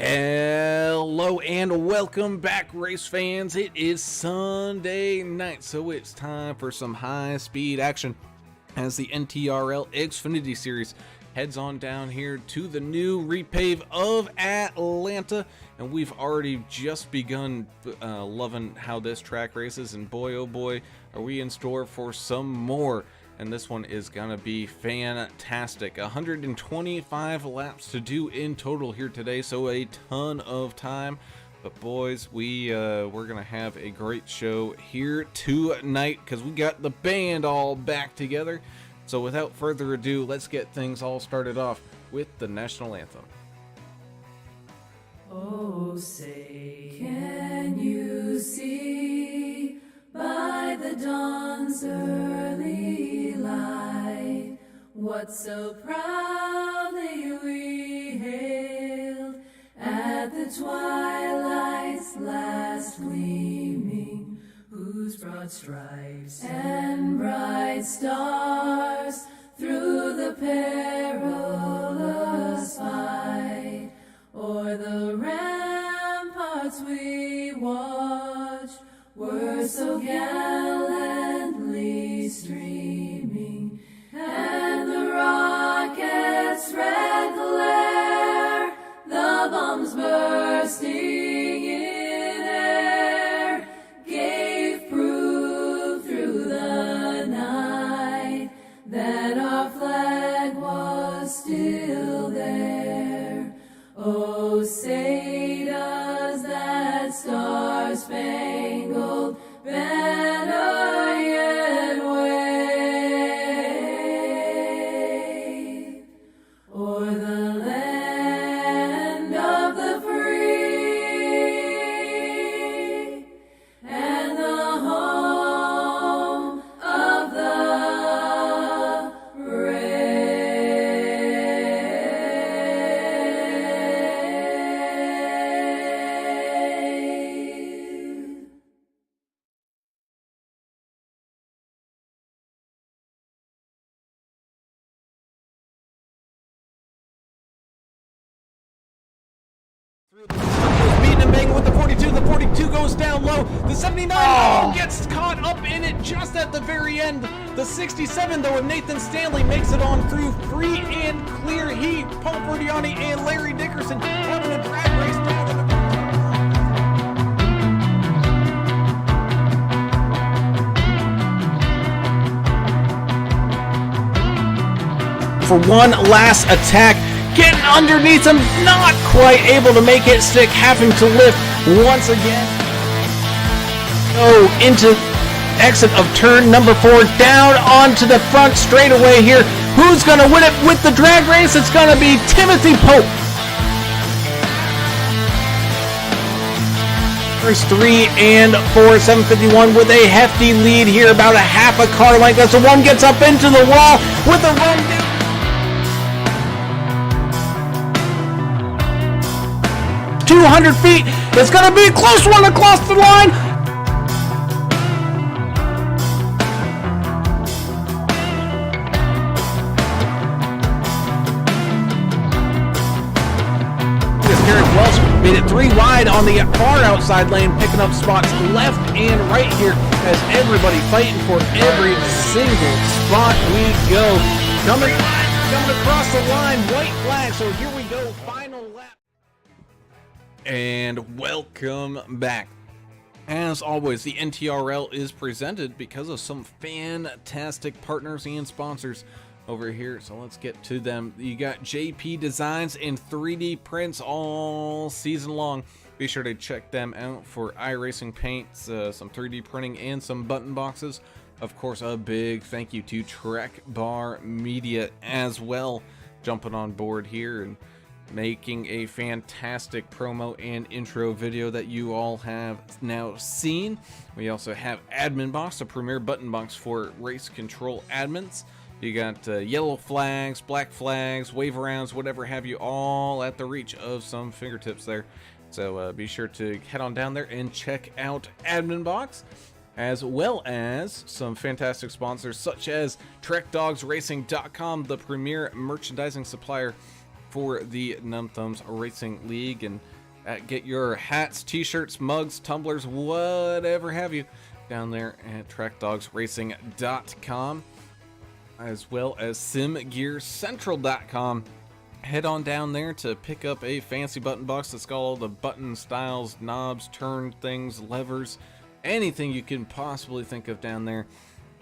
Hello and welcome back, race fans. It is Sunday night, so it's time for some high-speed action as the NTRL Xfinity Series heads on down here to the new repave of Atlanta. And we've already just begun loving how this track races, and boy oh boy are we in store for some more. And this one is gonna be fantastic. 125 laps to do in total here today, so a ton of time. But boys, we're gonna have a great show here tonight because we got the band all back together. So without further ado, let's get things all started off with the national anthem. Oh, say, can you see by the dawn's early light what so proudly we hailed at the twilight's last gleaming, whose broad stripes and bright stars through the perilous fight o'er the ramparts we watched were so gallantly streaming, and the rocket's red glare, the bombs bursting in air, gave proof through the night that our flag was still there. Oh, say does that star-spangled banner yet wave o'er the land of the free and the home of the brave. Beating and banging with the 42. The 42 goes down low. The 79 gets caught up in it just at the very end. The 67, though, and Nathan Stanley makes it on through free and clear. He, Paul Bertiani, and Larry Dickerson having a drag race down in the for one last attack, getting underneath him, not quite able to make it stick, having to lift once again. Go into exit of turn number 4, down onto the front straightaway here. Who's going to win it with the drag race? It's going to be Timothy Pope. First 3 and 4, 751 with a hefty lead here, about a half a car length as the one gets up into the wall with a run down. 200 feet. It's going to be a close one across the line. Derek Welsh made it 3 wide on the far outside lane, picking up spots left and right here as everybody fighting for every single spot we go. Coming across the line, white flag. So here we go, final lap. And welcome back. As always, the NTRL is presented because of some fantastic partners and sponsors over here. So let's get to them. You got JP Designs and 3D prints all season long. Be sure to check them out for iRacing paints, some 3D printing, and some button boxes. Of course, a big thank you to Trek Bar Media as well, jumping on board here and making a fantastic promo and intro video that you all have now seen. We also have AdminBoxx, a premier button box for race control admins. You got yellow flags, black flags, wave arounds, whatever have you, all at the reach of some fingertips there. So be sure to head on down there and check out AdminBoxx, as well as some fantastic sponsors such as TrekDogsRacing.com, the premier merchandising supplier for the Numb Thumbs Racing League. And Get your hats, t-shirts, mugs, tumblers, whatever have you down there at trackdogsracing.com, as well as simgearcentral.com. Head on down there to pick up a fancy button box that's got all the button styles, knobs, turn things, levers, anything you can possibly think of down there.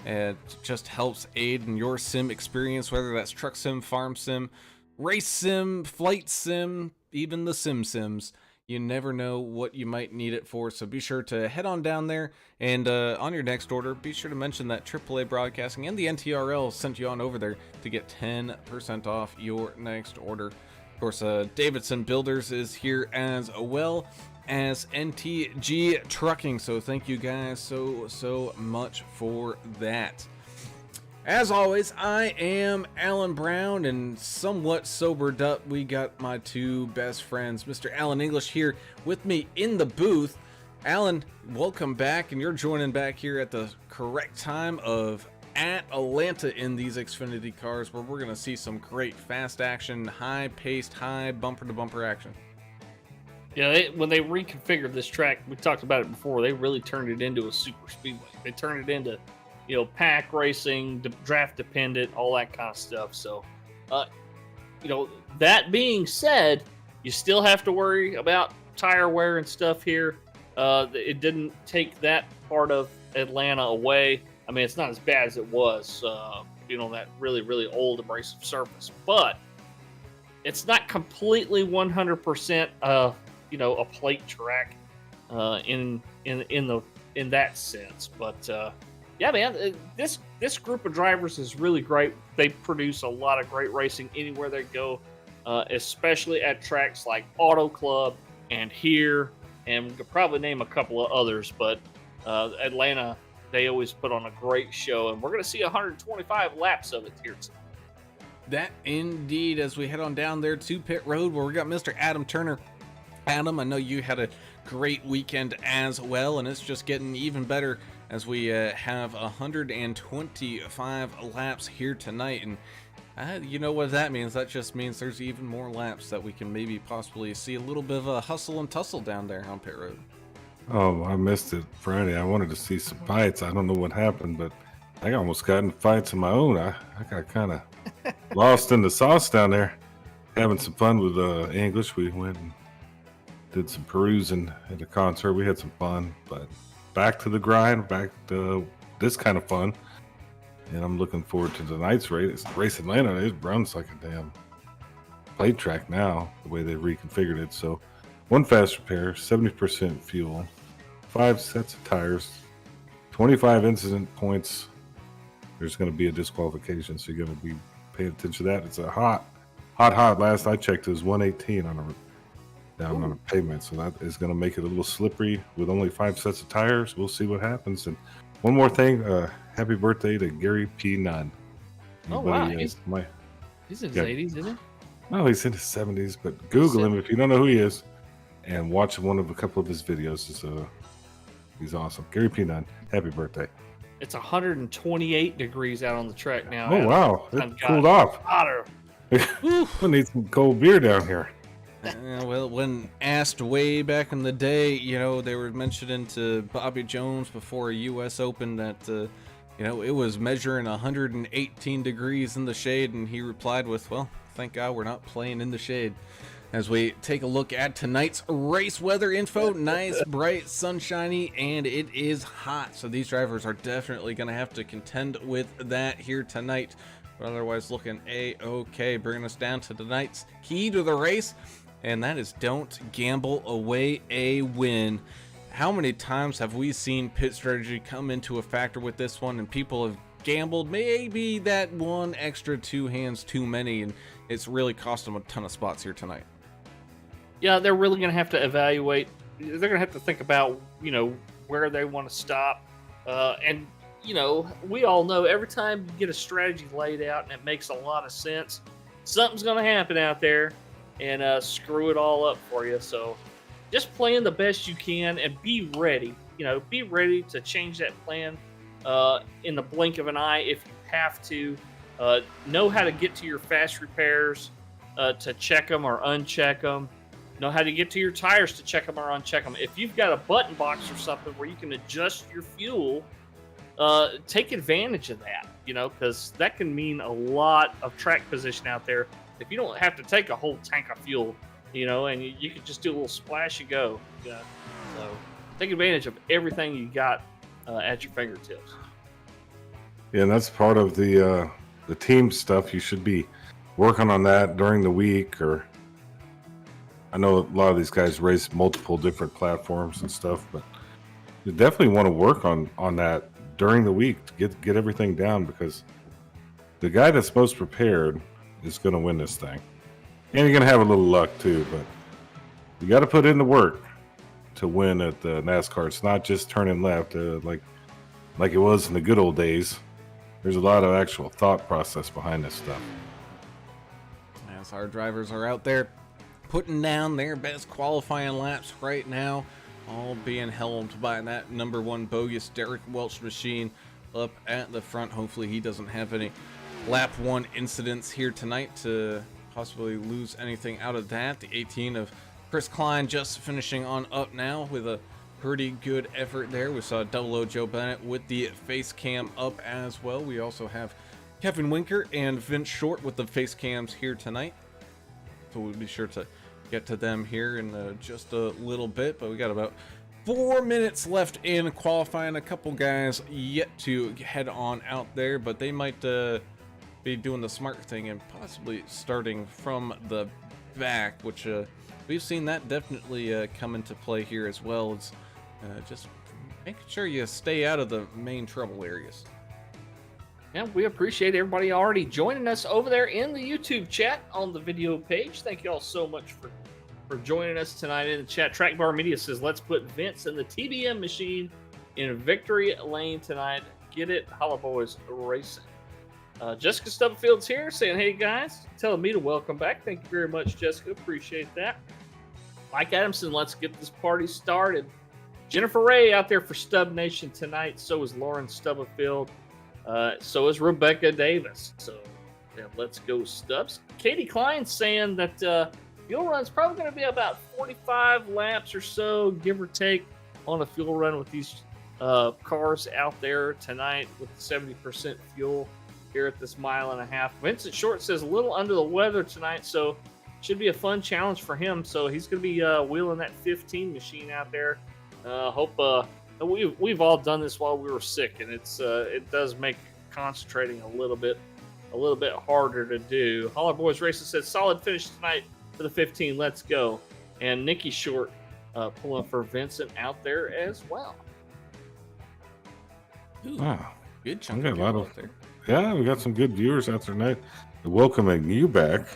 It just helps aid in your sim experience, whether that's truck sim, farm sim, race sim, flight sim, even the sims. You never know what you might need it for, so be sure to head on down there, and on your next order, be sure to mention that AAA Broadcasting and the NTRL sent you on over there to get 10% off your next order. Of course, Davidson Builders is here as well as NTG Trucking, so thank you guys so much for that. As always, I am Alan Brown, and somewhat sobered up, we got my two best friends, Mr. Alan English, here with me in the booth. Alan, welcome back, and you're joining back here at the correct time of at Atlanta in these Xfinity cars, where we're going to see some great fast action, high-paced, high bumper-to-bumper action. Yeah, when they reconfigured this track, we talked about it before, they really turned it into a super speedway. They turned it into pack racing, draft dependent, all that kind of stuff. So, that being said, you still have to worry about tire wear and stuff here. It didn't take that part of Atlanta away. I mean, it's not as bad as it was, that really, really old abrasive surface, but it's not completely 100%, a plate track, in that sense. But, yeah, man, this group of drivers is really great. They produce a lot of great racing anywhere they go, especially at tracks like Auto Club and here, and we could probably name a couple of others, but Atlanta, they always put on a great show, and we're going to see 125 laps of it here tonight. That indeed, as we head on down there to pit road, where we got Mr. Adam Turner. Adam, I know you had a great weekend as well, and it's just getting even better as we have 125 laps here tonight. And you know what that means? That just means there's even more laps that we can maybe possibly see a little bit of a hustle and tussle down there on pit road. Oh, I missed it Friday. I wanted to see some fights. I don't know what happened, but I almost got in fights of my own. I got kind of lost in the sauce down there, having some fun with English. We went and did some perusing at the concert. We had some fun, but back to the grind, back to this kind of fun. And I'm looking forward to tonight's race. Race Atlanta, it runs like a damn plate track now, the way they reconfigured it. So one fast repair, 70% fuel, 5 sets of tires, 25 incident points. There's going to be a disqualification, so you're going to be paying attention to that. It's a hot. Last I checked, it was 118 down on a pavement, so that is going to make it a little slippery with only 5 sets of tires. We'll see what happens. And one more thing, happy birthday to Gary P. Nunn. Oh, wow. He's in his 80s, isn't he? No, he's in his 70s, but Google him if you don't know who he is and watch a couple of his videos. He's awesome. Gary P. Nunn, happy birthday. It's 128 degrees out on the track now. Oh, wow. It cooled off. Hotter. We need some cold beer down here. Well, when asked way back in the day, they were mentioning to Bobby Jones before a U.S. Open that, it was measuring 118 degrees in the shade, and he replied with, well, thank God we're not playing in the shade. As we take a look at tonight's race weather info, nice, bright, sunshiny, and it is hot. So these drivers are definitely going to have to contend with that here tonight. But otherwise looking A-okay, bringing us down to tonight's key to the race. And that is don't gamble away a win. How many times have we seen pit strategy come into a factor with this one, and people have gambled maybe that one extra 2 hands too many, and it's really cost them a ton of spots here tonight. Yeah, they're really going to have to evaluate. They're going to have to think about, where they want to stop. And, we all know every time you get a strategy laid out and it makes a lot of sense, something's going to happen out there and screw it all up for you. So just plan the best you can and be ready. Be ready to change that plan in the blink of an eye if you have to. Know how to get to your fast repairs to check them or uncheck them. know how to get to your tires to check them or uncheck them. If you've got a button box or something where you can adjust your fuel, take advantage of that, because that can mean a lot of track position out there. If you don't have to take a whole tank of fuel, and you can just do a little splash and go. So take advantage of everything you got at your fingertips. Yeah, and that's part of the team stuff. You should be working on that during the week, or I know a lot of these guys race multiple different platforms and stuff, but you definitely want to work on that during the week to get everything down, because the guy that's most prepared is going to win this thing. And you're going to have a little luck too, but you got to put in the work to win at the NASCAR. It's not just turning left like it was in the good old days. There's a lot of actual thought process behind this stuff. As our drivers are out there putting down their best qualifying laps right now, all being helmed by that number 1 bogus Derek Welch machine up at the front. Hopefully he doesn't have any lap 1 incidents here tonight to possibly lose anything out of that. The 18 of Chris Klein just finishing on up now with a pretty good effort there. We saw Double O Joe Bennett with the face cam up as well. We also have Kevin Winker and Vince Short with the face cams here tonight, so we'll be sure to get to them here in just a little bit. But we got about 4 minutes left in qualifying. A couple guys yet to head on out there, but they might be doing the smart thing and possibly starting from the back, which we've seen that definitely come into play here as well. It's just making sure you stay out of the main trouble areas. Yeah, we appreciate everybody already joining us over there in the YouTube chat on the video page. Thank you all so much for joining us tonight in the chat. Track Bar Media says, let's put Vince and the TBM machine in victory lane tonight. Get it, Holla Boys Racing. Jessica Stubbenfield's here saying, hey guys, telling me to welcome back. Thank you very much, Jessica. Appreciate that. Mike Adamson, let's get this party started. Jennifer Ray out there for Stub Nation tonight. So is Lauren Stubbenfield. So is Rebecca Davis. So yeah, let's go Stubbs. Katie Klein saying that fuel run's probably going to be about 45 laps or so, give or take, on a fuel run with these cars out there tonight with 70% fuel here at this 1.5 miles. Vincent Short says a little under the weather tonight, so should be a fun challenge for him. So he's going to be wheeling that 15 machine out there. Hope we've all done this while we were sick, and it does make concentrating a little bit harder to do. Holler Boys Racing says solid finish tonight for the 15. Let's go. And Nikki Short pulling for Vincent out there as well. Ooh, Wow. good chunk Okay, of a lot people of- out there. Yeah, we got some good viewers out there tonight. Welcoming you back.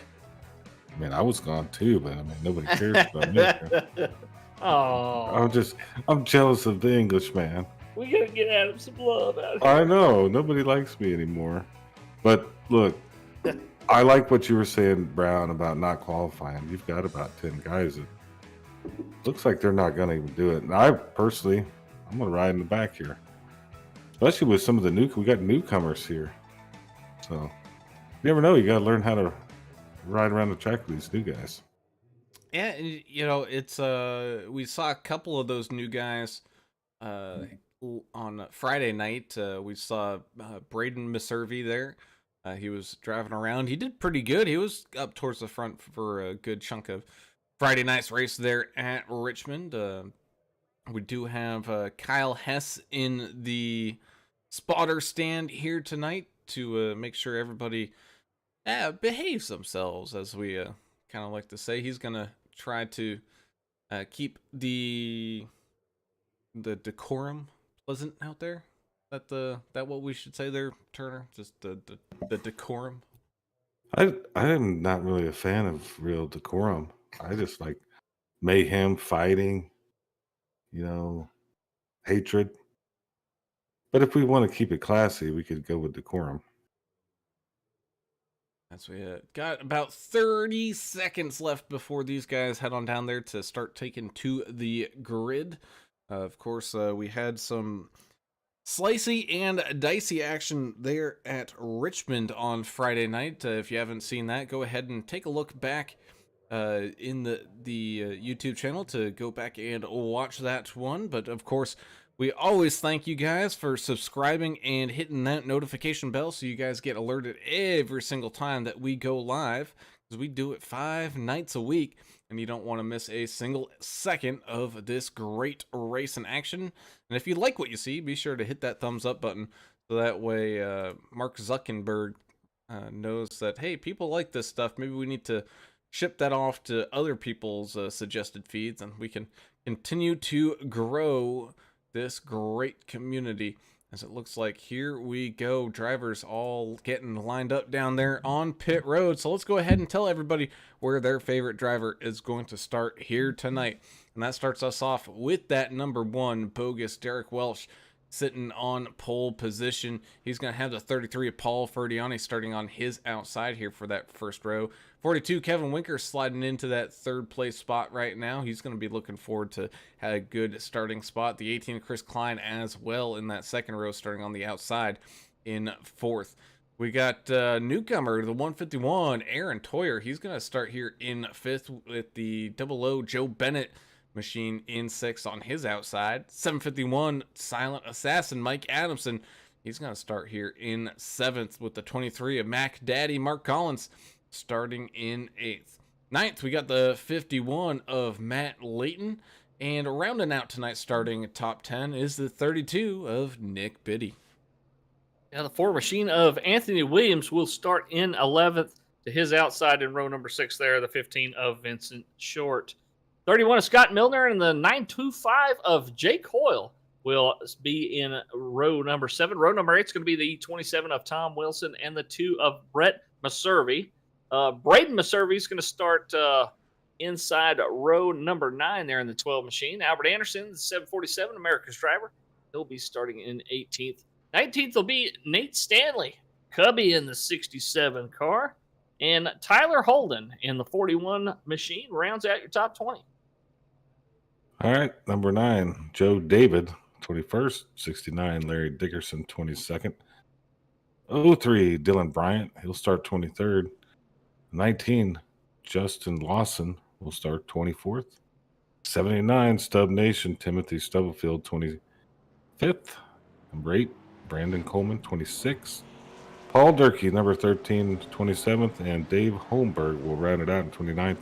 I mean, I was gone too, but I mean, nobody cares about me. Oh, I'm jealous of the English man. we gotta get Adam some love out here. I know nobody likes me anymore. But look, I like what you were saying, Brown, about not qualifying. You've got about 10 guys that looks like they're not going to even do it. And I'm going to ride in the back here, especially with some of the we got newcomers here. So you never know. You got to learn how to ride around the track with these new guys. Yeah, and, it's we saw a couple of those new guys on Friday night. We saw Braden Miservi there. He was driving around. He did pretty good. He was up towards the front for a good chunk of Friday night's race there at Richmond. We do have Kyle Hess in the spotter stand here tonight to make sure everybody behaves themselves, as we kind of like to say. He's going to try to keep the decorum pleasant out there. That what we should say there, Turner? Just the decorum. I am not really a fan of real decorum. I just like mayhem, fighting, hatred. But if we want to keep it classy, we could go with decorum. That's we got about 30 seconds left before these guys head on down there to start taking to the grid. Of course, we had some slicey and dicey action there at Richmond on Friday night. If you haven't seen that, go ahead and take a look back in the YouTube channel to go back and watch that one. But of course, we always thank you guys for subscribing and hitting that notification bell so you guys get alerted every single time that we go live, because we do it 5 nights a week, and you don't want to miss a single second of this great race in action. And if you like what you see, be sure to hit that thumbs up button so that way Mark Zuckerberg knows that, hey, people like this stuff. Maybe we need to ship that off to other people's suggested feeds, and we can continue to grow this great community. As it looks like here we go, drivers all getting lined up down there on pit road. So let's go ahead and tell everybody where their favorite driver is going to start here tonight. And that starts us off with that number 1 bogus Derek Welsh sitting on pole position. He's going to have the 33 of Paul Ferdiani starting on his outside here for that first row. 42 Kevin Winker sliding into that 3rd place spot right now. He's going to be looking forward to have a good starting spot. The 18 Chris Klein as well in that 2nd row starting on the outside in 4th. We got newcomer, the 151 Aaron Toyer. He's going to start here in 5th with the 00 Joe Bennett machine in 6th on his outside. 751 Silent Assassin Mike Adamson. He's going to start here in 7th with the 23 of Mac Daddy Mark Collins starting in 8th. 9th, we got the 51 of Matt Layton. And rounding out tonight starting top 10 is the 32 of Nick Biddy. Now the 4 machine of Anthony Williams will start in 11th to his outside in row number 6 there, the 15 of Vincent Short. 31 of Scott Milner, and the 925 of Jake Hoyle will be in row number 7. Row number 8 is going to be the 27 of Tom Wilson and the 2 of Brett Maservi. Braden Maservi is going to start inside row number 9 there in the 12 machine. Albert Anderson, the 747 America's driver, he'll be starting in 18th. 19th will be Nate Stanley, Cubby in the 67 car, and Tyler Holden in the 41 machine rounds out your top 20. All right, number 9, Joe David, 21st. 69, Larry Dickerson, 22nd. 03, Dylan Bryant, he'll start 23rd. 19, Justin Lawson will start 24th. 79, Stub Nation, Timothy Stubblefield, 25th. Number 8, Brandon Coleman, 26th. Paul Durkee, number 13, 27th. And Dave Holmberg will round it out in 29th.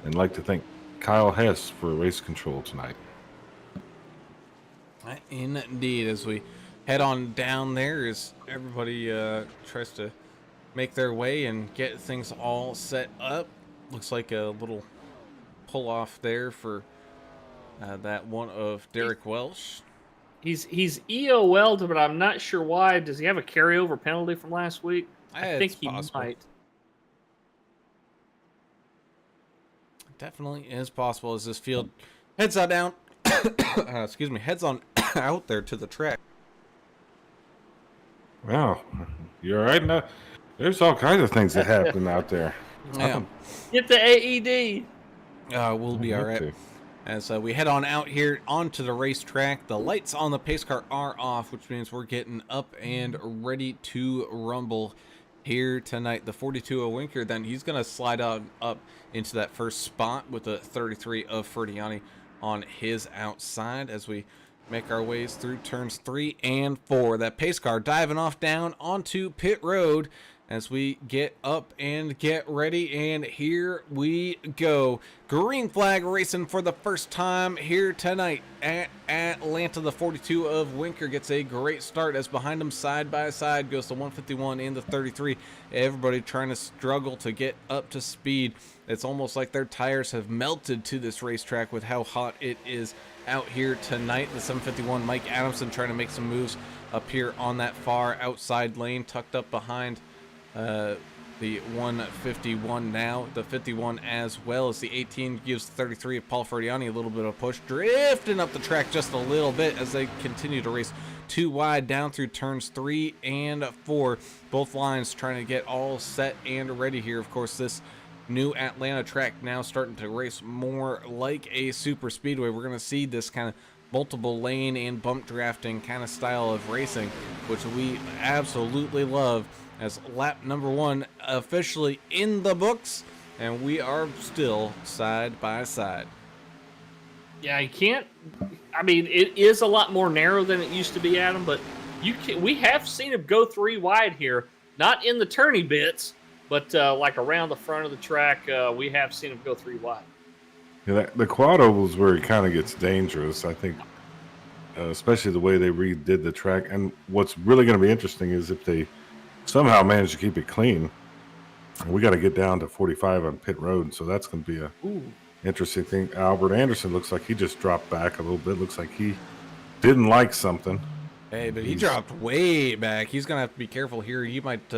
And I'd like to thank Kyle Hess for race control tonight. Indeed, as we head on down there, as everybody tries to make their way and get things all set up. Looks like a little pull off there for that one of Derek Welsh. He's EOL'd, but I'm not sure why. Does he have a carryover penalty from last week? I think he might. Definitely is possible as this field heads on down. Heads on out there to the track. Wow, you're all right now. There's all kinds of things that happen out there. Yeah. Get the AED. We'll be all right. As we head on out here onto the racetrack, the lights on the pace car are off, which means we're getting up and ready to rumble here tonight. The 42 of Winker, then he's going to slide on up into that first spot with the 33 of Ferdiani on his outside as we make our ways through turns 3 and 4. That pace car diving off down onto pit road as we get up and get ready, and here we go. Green flag racing for the first time here tonight at Atlanta. The 42 of Winker gets a great start as behind him side by side goes the 151 and the 33. Everybody trying to struggle to get up to speed. It's almost like their tires have melted to this racetrack with how hot it is out here tonight. The 751 Mike Adamson trying to make some moves up here on that far outside lane, tucked up behind the 151 now. The 51 as well as the 18 gives 33 of Paul Ferdiani a little bit of push, drifting up the track just a little bit as they continue to race too wide down through turns 3 and 4. Both lines trying to get all set and ready here. Of course, this new Atlanta track now starting to race more like a super speedway. We're going to see this kind of multiple lane and bump drafting kind of style of racing, which we absolutely love, as lap number 1 officially in the books and we are still side by side. Yeah, you can't. I mean, it is a lot more narrow than it used to be, Adam. But we have seen him go 3 wide here, not in the turny bits, but like around the front of the track. We have seen him go 3 wide. Yeah, the quad oval's where it kind of gets dangerous, I think, especially the way they redid the track. And what's really going to be interesting is if they somehow manage to keep it clean. We got to get down to 45 on pit road, so that's going to be a interesting thing. Albert Anderson looks like he just dropped back a little bit. Looks like he didn't like something. Hey, but he dropped way back. He's going to have to be careful here. He might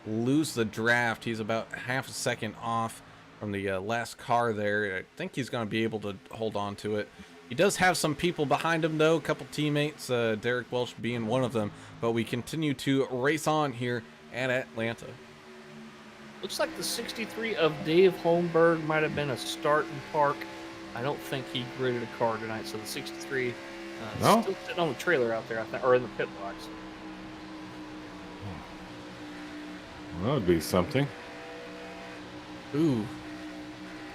lose the draft. He's about half a second off from the last car there. I think he's going to be able to hold on to it. He does have some people behind him, though, a couple teammates, Derek Welch being one of them. But we continue to race on here at Atlanta. Looks like the 63 of Dave Holmberg might have been a start and park. I don't think he gridded a car tonight, so the 63 No? still sitting on the trailer out there, I think, or in the pit box. Well, that would be something. Ooh.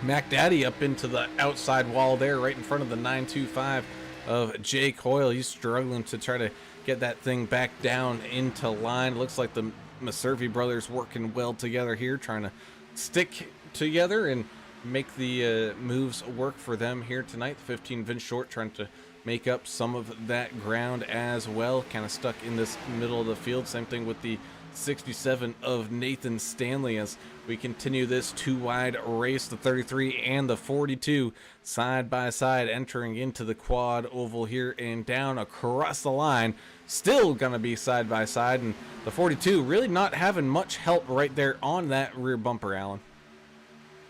Mac Daddy up into the outside wall there, right in front of the 925 of Jay Coyle. He's struggling to try to get that thing back down into line. Looks like the Maservi brothers working well together here, trying to stick together and make the moves work for them here tonight. The 15 Vince Short trying to make up some of that ground as well, kind of stuck in this middle of the field. Same thing with the 67 of Nathan Stanley as we continue this 2-wide race. The 33 and the 42 side by side entering into the quad oval here and down across the line. Still gonna be side by side, and the 42 really not having much help right there on that rear bumper, Alan.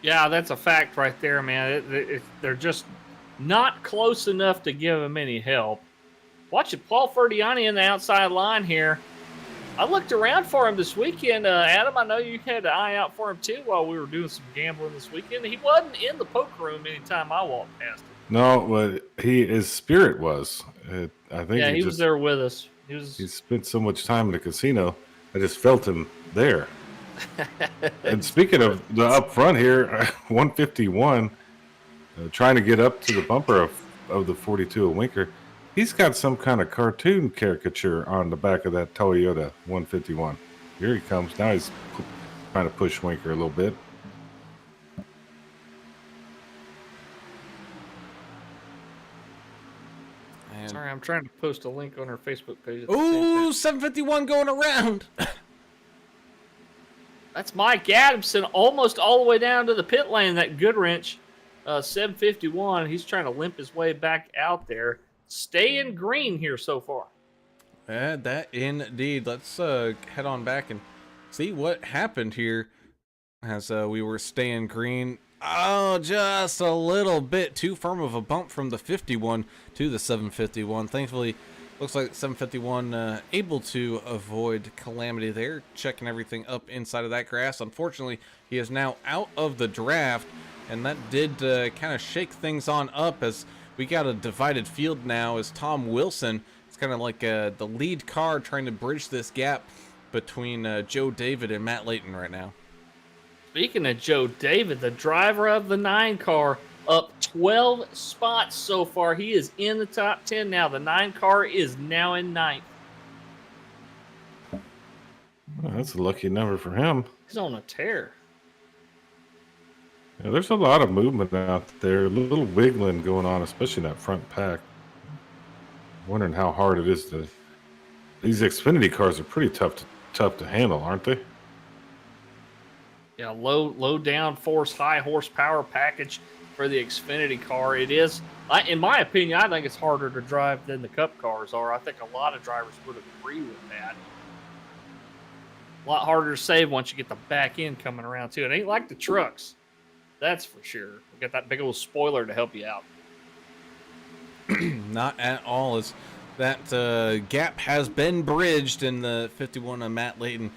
Yeah, that's a fact right there, man. They're just not close enough to give him any help. Watching Paul Ferdiani in the outside line here. I looked around for him this weekend. Adam, I know you had an eye out for him too while we were doing some gambling this weekend. He wasn't in the poker room anytime I walked past him. No, but his spirit was. I think Yeah, he was there with us. He spent so much time in the casino. I just felt him there. And speaking of the up front here, 151, trying to get up to the bumper of the 42 of Winker. He's got some kind of cartoon caricature on the back of that Toyota 151. Here he comes. Now he's trying to push Winker a little bit. And Sorry, I'm trying to post a link on our Facebook page. ooh, 751 going around. That's Mike Adamson, almost all the way down to the pit lane. That Goodwrench, 751. He's trying to limp his way back out there. Staying green here so far. That indeed. Let's head on back and see what happened here as we were staying green. Oh, just a little bit too firm of a bump from the 51 to the 751. Thankfully, looks like 751 able to avoid calamity there, checking everything up inside of that grass. Unfortunately, he is now out of the draft, and that did kind of shake things on up as we got a divided field now as Tom Wilson is kind of like the lead car trying to bridge this gap between Joe David and Matt Layton right now. Speaking of Joe David, the driver of the 9 car, up 12 spots so far. He is in the top 10 now. The 9 car is now in 9th. Well, that's a lucky number for him. He's on a tear. Yeah, there's a lot of movement out there, a little wiggling going on, especially in that front pack. Wondering how hard it is to. These Xfinity cars are pretty tough to handle, aren't they? Yeah, low downforce, high horsepower package for the Xfinity car. It is, in my opinion, I think it's harder to drive than the Cup cars are. I think a lot of drivers would agree with that. A lot harder to save once you get the back end coming around too. It ain't like the trucks, that's for sure. You got that big old spoiler to help you out. Not at all. As that gap has been bridged, and the 51 of Matt Layton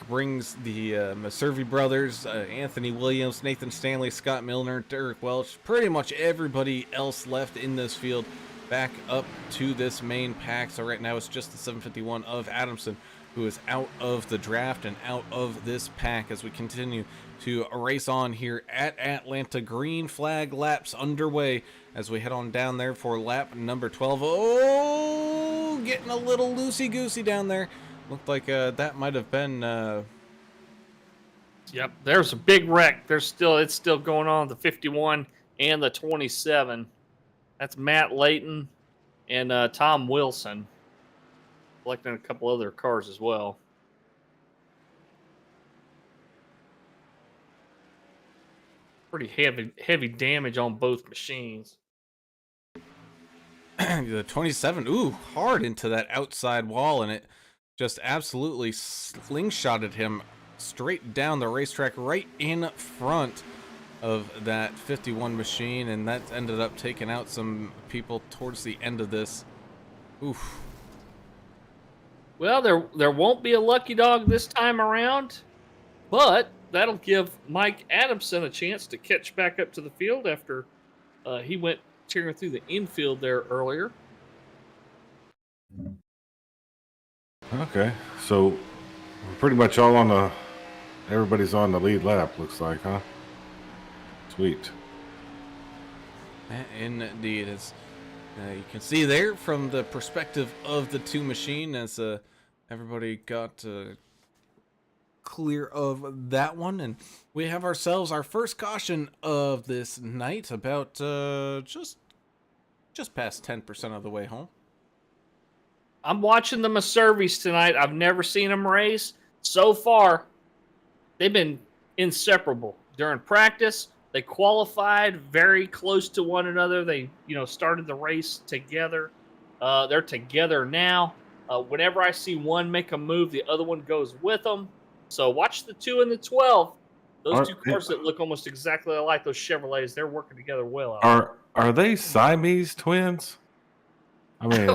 brings the Maservi brothers, Anthony Williams, Nathan Stanley, Scott Milner, Derek Welch, pretty much everybody else left in this field back up to this main pack. So right now it's just the 751 of Adamson who is out of the draft and out of this pack as we continue to race on here at Atlanta. Green flag laps underway as we head on down there for lap number 12. Oh, getting a little loosey-goosey down there. Looked like that might have been... Yep, there's a big wreck. It's still going on, the 51 and the 27. That's Matt Layton and Tom Wilson. Collecting a couple other cars as well. Pretty heavy damage on both machines. The 27, ooh, hard into that outside wall, and it just absolutely slingshotted him straight down the racetrack right in front of that 51 machine, and that ended up taking out some people towards the end of this. Oof. Well, there won't be a lucky dog this time around, but that'll give Mike Adamson a chance to catch back up to the field after he went tearing through the infield there earlier. Okay, so we're pretty much all on the... Everybody's on the lead lap, looks like, huh? Sweet. Indeed, as you can see there from the perspective of the two machine, as everybody got clear of that one, and we have ourselves our first caution of this night, about just past 10% of the way home. I'm watching the Maservis tonight. I've never seen them race. So far, they've been inseparable. During practice, they qualified very close to one another. They, started the race together. They're together now. Whenever I see one make a move, the other one goes with them. So watch the 2 and the 12. Those two cars that look almost exactly alike, those Chevrolets, they're working together well. Are they Siamese twins? I mean,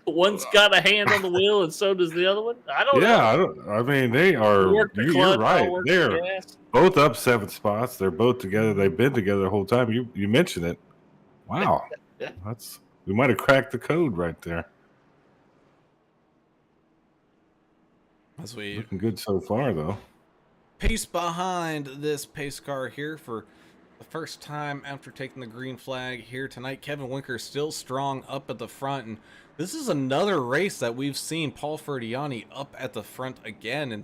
one's got a hand on the wheel, and so does the other one. I don't know. I mean, they are. You're right. They're both up 7 spots. They're both together. They've been together the whole time. You mentioned it. Wow, we might have cracked the code right there. As we looking good so far, though. Pace behind this pace car here for the first time after taking the green flag here tonight. Kevin Winker still strong up at the front, and this is another race that we've seen Paul Ferdiani up at the front again, and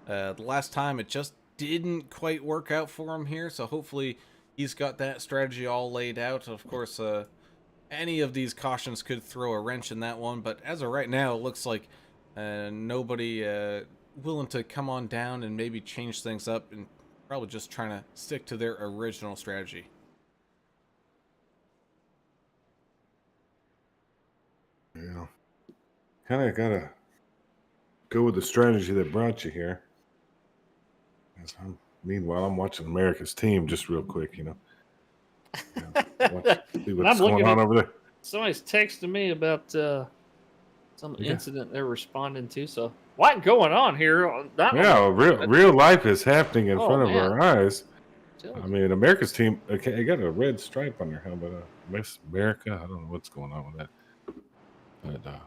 the last time it just didn't quite work out for him here, so hopefully he's got that strategy all laid out. Of course, any of these cautions could throw a wrench in that one, but as of right now, it looks like nobody willing to come on down and maybe change things up, and probably just trying to stick to their original strategy. Yeah. Kind of got to go with the strategy that brought you here. Meanwhile, I'm watching America's Team just real quick, see what's going on over there. Somebody's texting me about some incident they're responding to, so what going on here? Real life is happening in front of our eyes. I mean, America's Team, okay, they got a red stripe on their helmet. Miss America, I don't know what's going on with that. But,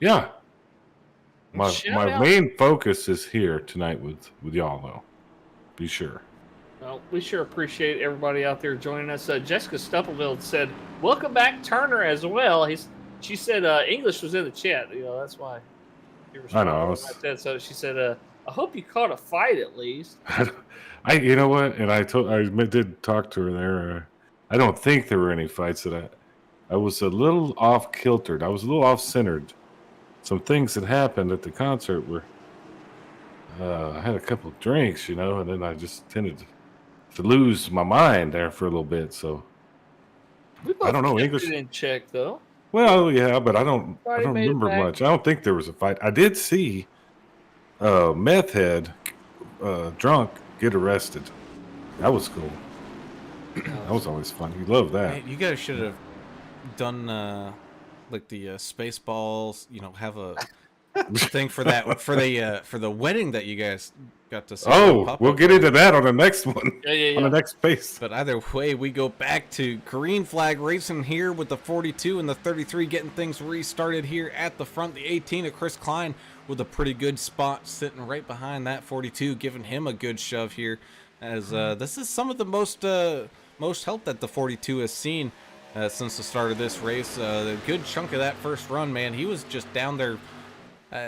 yeah. My main focus is here tonight with y'all, though. Be sure. Well, we sure appreciate everybody out there joining us. Jessica Stuppleville said, welcome back, Turner, as well. She said English was in the chat. That's why. I know. So she said, I hope you caught a fight at least. You know what? And I did talk to her there. I don't think there were any fights. I was a little off kiltered. I was a little off centered. Some things that happened at the concert were. I had a couple of drinks, and then I just tended to lose my mind there for a little bit. So I don't know English. In check though. Well, yeah, but I don't remember much. I don't think there was a fight. I did see meth head drunk get arrested. That was cool. That was always fun. You love that. Hey, you guys should have done like the Spaceballs. Have a thing for that for the wedding that you guys got to see. Oh, we'll get into that on the next one. Yeah. On the next space. But either way, we go back to green flag racing here with the 42 and the 33 getting things restarted here at the front. The 18 of Chris Klein with a pretty good spot sitting right behind that 42, giving him a good shove here. As this is some of the most help that the 42 has seen since the start of this race. A good chunk of that first run, man, he was just down there.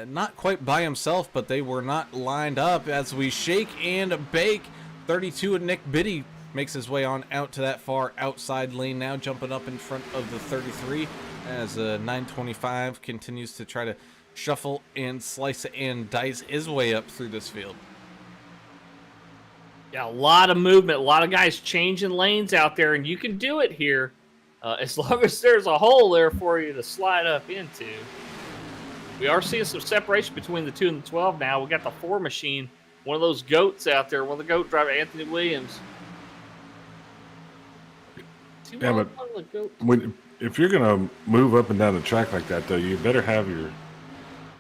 Not quite by himself, but they were not lined up as we shake and bake. 32 and Nick Biddy makes his way on out to that far outside lane now, jumping up in front of the 33 as 925 continues to try to shuffle and slice and dice his way up through this field. Yeah, a lot of movement, a lot of guys changing lanes out there, and you can do it here as long as there's a hole there for you to slide up into. We are seeing some separation between the 2 and the 12 now. We got the 4 machine, one of those goats out there, one of the goat driver, Anthony Williams. Yeah, but if you're going to move up and down the track like that, though, you better have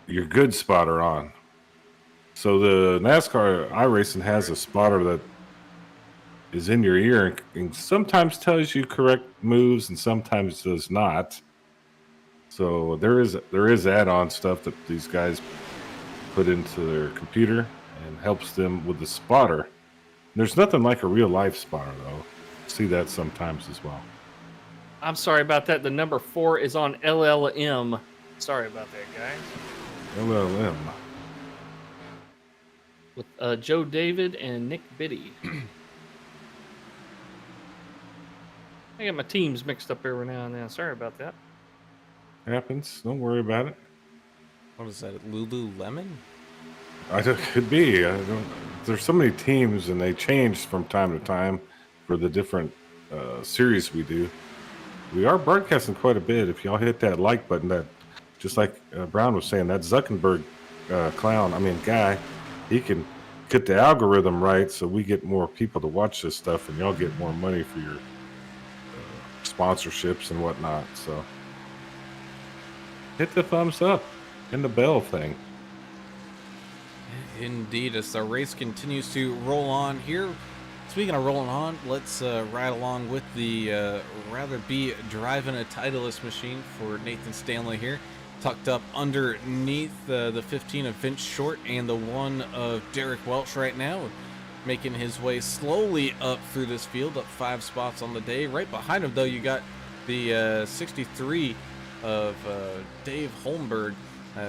your good spotter on. So the NASCAR iRacing has a spotter that is in your ear and sometimes tells you correct moves and sometimes does not. So there is add-on stuff that these guys put into their computer and helps them with the spotter. There's nothing like a real-life spotter, though. See that sometimes as well. I'm sorry about that. The number 4 is on LLM. Sorry about that, guys. LLM. With Joe David and Nick Biddy. I get my teams mixed up every now and then. Sorry about that. Happens. Don't worry about it. What is that, Lululemon? Could be. There's so many teams, and they change from time to time for the different series we do. We are broadcasting quite a bit. If y'all hit that like button, that just like Brown was saying, that Zuckerberg guy, he can get the algorithm right so we get more people to watch this stuff, and y'all get more money for your sponsorships and whatnot. So hit the thumbs up and the bell thing. Indeed, as the race continues to roll on here. Speaking of rolling on, let's ride along with the rather be driving a Titleist machine for Nathan Stanley here. Tucked up underneath the 15 of Vince Short and the 1 of Derek Welch right now. Making his way slowly up through this field, up 5 spots on the day. Right behind him, though, you got the 63 of Dave Holmberg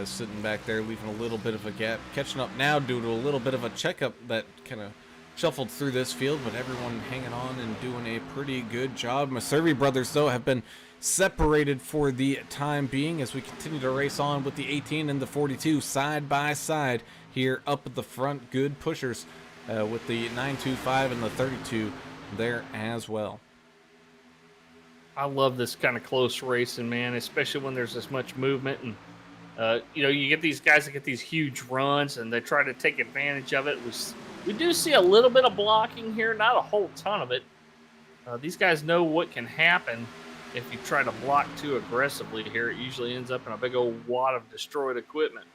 sitting back there, leaving a little bit of a gap. Catching up now due to a little bit of a checkup that kind of shuffled through this field, but everyone hanging on and doing a pretty good job. Maservi brothers, though, have been separated for the time being as we continue to race on with the 18 and the 42 side by side here up at the front. Good pushers with the 925 and the 32 there as well. I love this kind of close racing, man, especially when there's this much movement. And, you get these guys that get these huge runs and they try to take advantage of it. We do see a little bit of blocking here, not a whole ton of it. These guys know what can happen if you try to block too aggressively here. It usually ends up in a big old wad of destroyed equipment.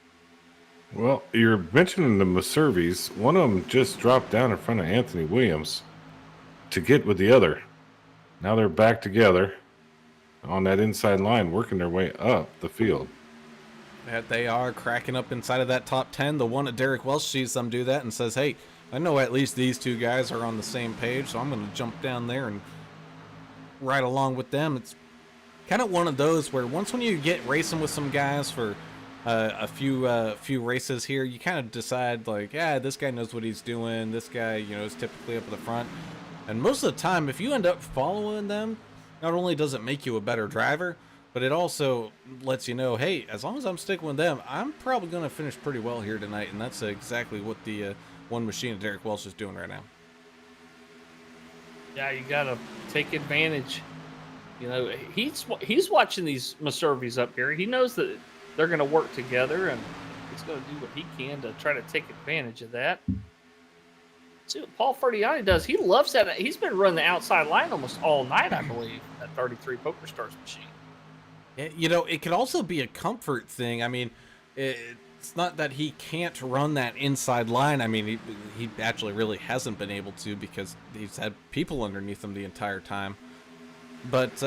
Well, you're mentioning the Maservis. One of them just dropped down in front of Anthony Williams to get with the other. Now they're back together on that inside line, working their way up the field. That they are cracking up inside of that top 10. The one at Derek Welch sees them do that and says, hey, I know at least these two guys are on the same page, so I'm going to jump down there and ride along with them. It's kind of one of those where when you get racing with some guys for a few races here, you kind of decide like, yeah, this guy knows what he's doing. This guy, is typically up at the front. And most of the time, if you end up following them, not only does it make you a better driver, but it also lets you know, hey, as long as I'm sticking with them, I'm probably going to finish pretty well here tonight. And that's exactly what the one machine of Derek Welch is doing right now. Yeah, you got to take advantage. He's watching these Maservis up here. He knows that they're going to work together, and he's going to do what he can to try to take advantage of that. See what Paul Ferdiani does. He loves that. He's been running the outside line almost all night, I believe, that 33 Poker Stars machine. It could also be a comfort thing. I mean, it's not that he can't run that inside line. I mean, he actually really hasn't been able to because he's had people underneath him the entire time. But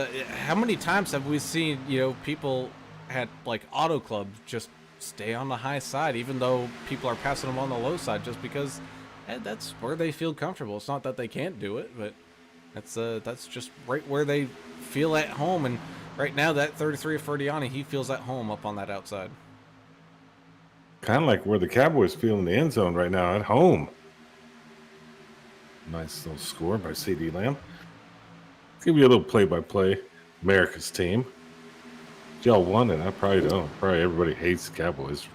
how many times have we seen, people at like auto clubs just stay on the high side, even though people are passing them on the low side, just because that's where they feel comfortable. It's not that they can't do it, but that's just right where they feel at home. And right now, that 33 of Ferdiani, he feels at home up on that outside. Kind of like where the Cowboys feel in the end zone right now, at home. Nice little score by C.D. Lamb. Give you a little play-by-play. America's team. Y'all won it. I probably don't. Probably everybody hates the Cowboys.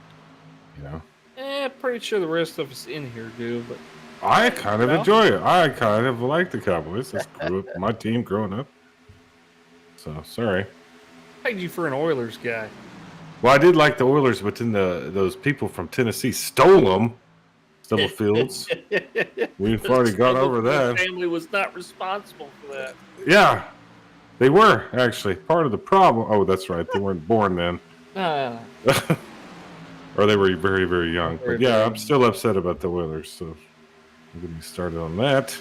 Pretty sure the rest of us in here do, but I kind of enjoy it. I kind of like the Cowboys. That's my team growing up. So, sorry. I pegged you for an Oilers guy. Well, I did like the Oilers, but then those people from Tennessee stole them. Stubblefields. We've already got over that. Family was not responsible for that. Yeah, they were actually part of the problem. Oh, that's right. They weren't born then. Or they were very, very young. But yeah, I'm still upset about the Oilers, so I'm getting started on that.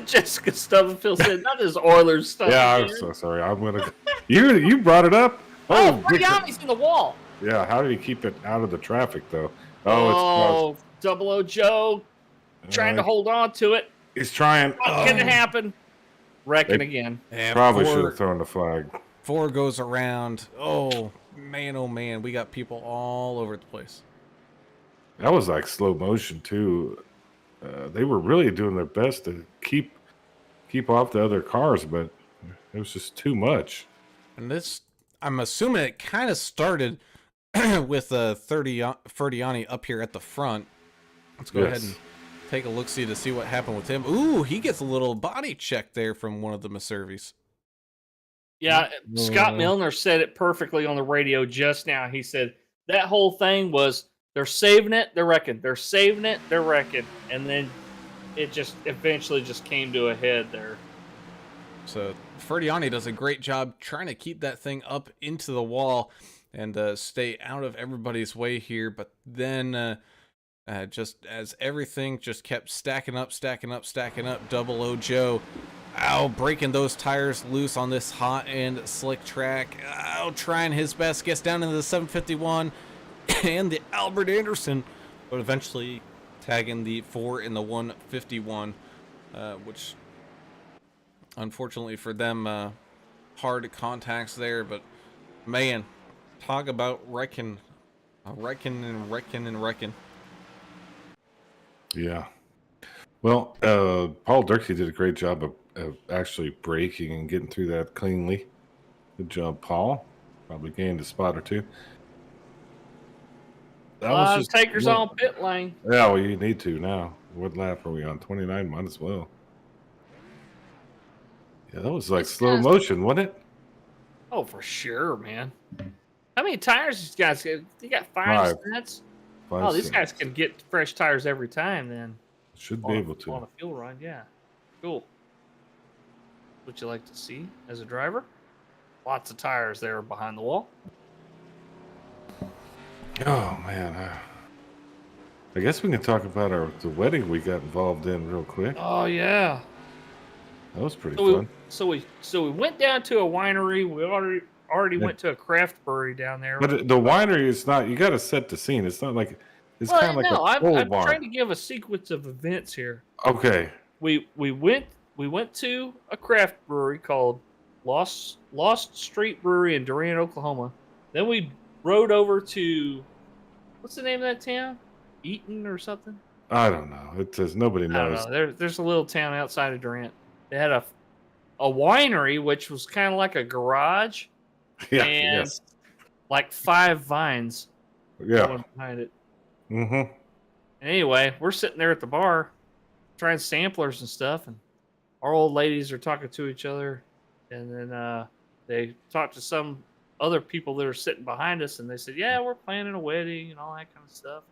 Jessica Stubblefield said, not this Oilers stuff. Yeah, I'm so sorry. I'm going to... You brought it up? Oh, Ferdiani's in the wall. Yeah, how did he keep it out of the traffic, though? Oh, Double O Joe trying to hold on to it. He's trying. What can happen? Wrecking again. Probably should have thrown the flag. 4 goes around. Oh man, we got people all over the place. That was like slow motion too. They were really doing their best to keep off the other cars, but it was just too much. And this, I'm assuming it kind of started with Ferdiani up here at the front. Let's go ahead and take a look-see to see what happened with him. Ooh, he gets a little body check there from one of the Maservis. Yeah, Scott Milner said it perfectly on the radio just now. He said that whole thing was they're saving it, they're wrecking. They're saving it, they're wrecking. And then it just eventually just came to a head there. So Ferdiani does a great job trying to keep that thing up into the wall and stay out of everybody's way here. But then just as everything just kept stacking up, Double O Joe, breaking those tires loose on this hot and slick track. Trying his best, gets down into the 751 and the Albert Anderson, but eventually tagging the 4 in the 151, which unfortunately for them, hard contacts there. But man, talk about wrecking. Yeah. Well, Paul Dirksey did a great job of actually braking and getting through that cleanly. Good job, Paul. Probably gained a spot or two. That was just takers on pit lane. Yeah, well, you need to now. What lap are we on? 29, might as well. Yeah, that was like slow motion, wasn't it? Oh, for sure, man. How many tires these guys get? They got 5 cents? Oh, these guys can get fresh tires every time then. Should be able to. On a fuel run, yeah. Cool. What you like to see as a driver? Lots of tires there behind the wall. Oh, man. I guess we can talk about the wedding we got involved in real quick. Oh, yeah. That was pretty fun. So we went down to a winery. We already went to a craft brewery down there. But the winery is not. You got to set the scene. It's not like it's kind of like a pole barn. I'm trying to give a sequence of events here. Okay. We went to a craft brewery called Lost Street Brewery in Durant, Oklahoma. Then we rode over to what's the name of that town? Eaton or something? I don't know. It says nobody knows. I don't know. There's a little town outside of Durant. They had a winery, which was kind of like a garage. Yeah. And like 5 vines. Yeah. Behind it. Mm-hmm. Anyway, we're sitting there at the bar trying samplers and stuff, and our old ladies are talking to each other, and then they talked to some other people that are sitting behind us, and they said, yeah, we're planning a wedding and all that kind of stuff.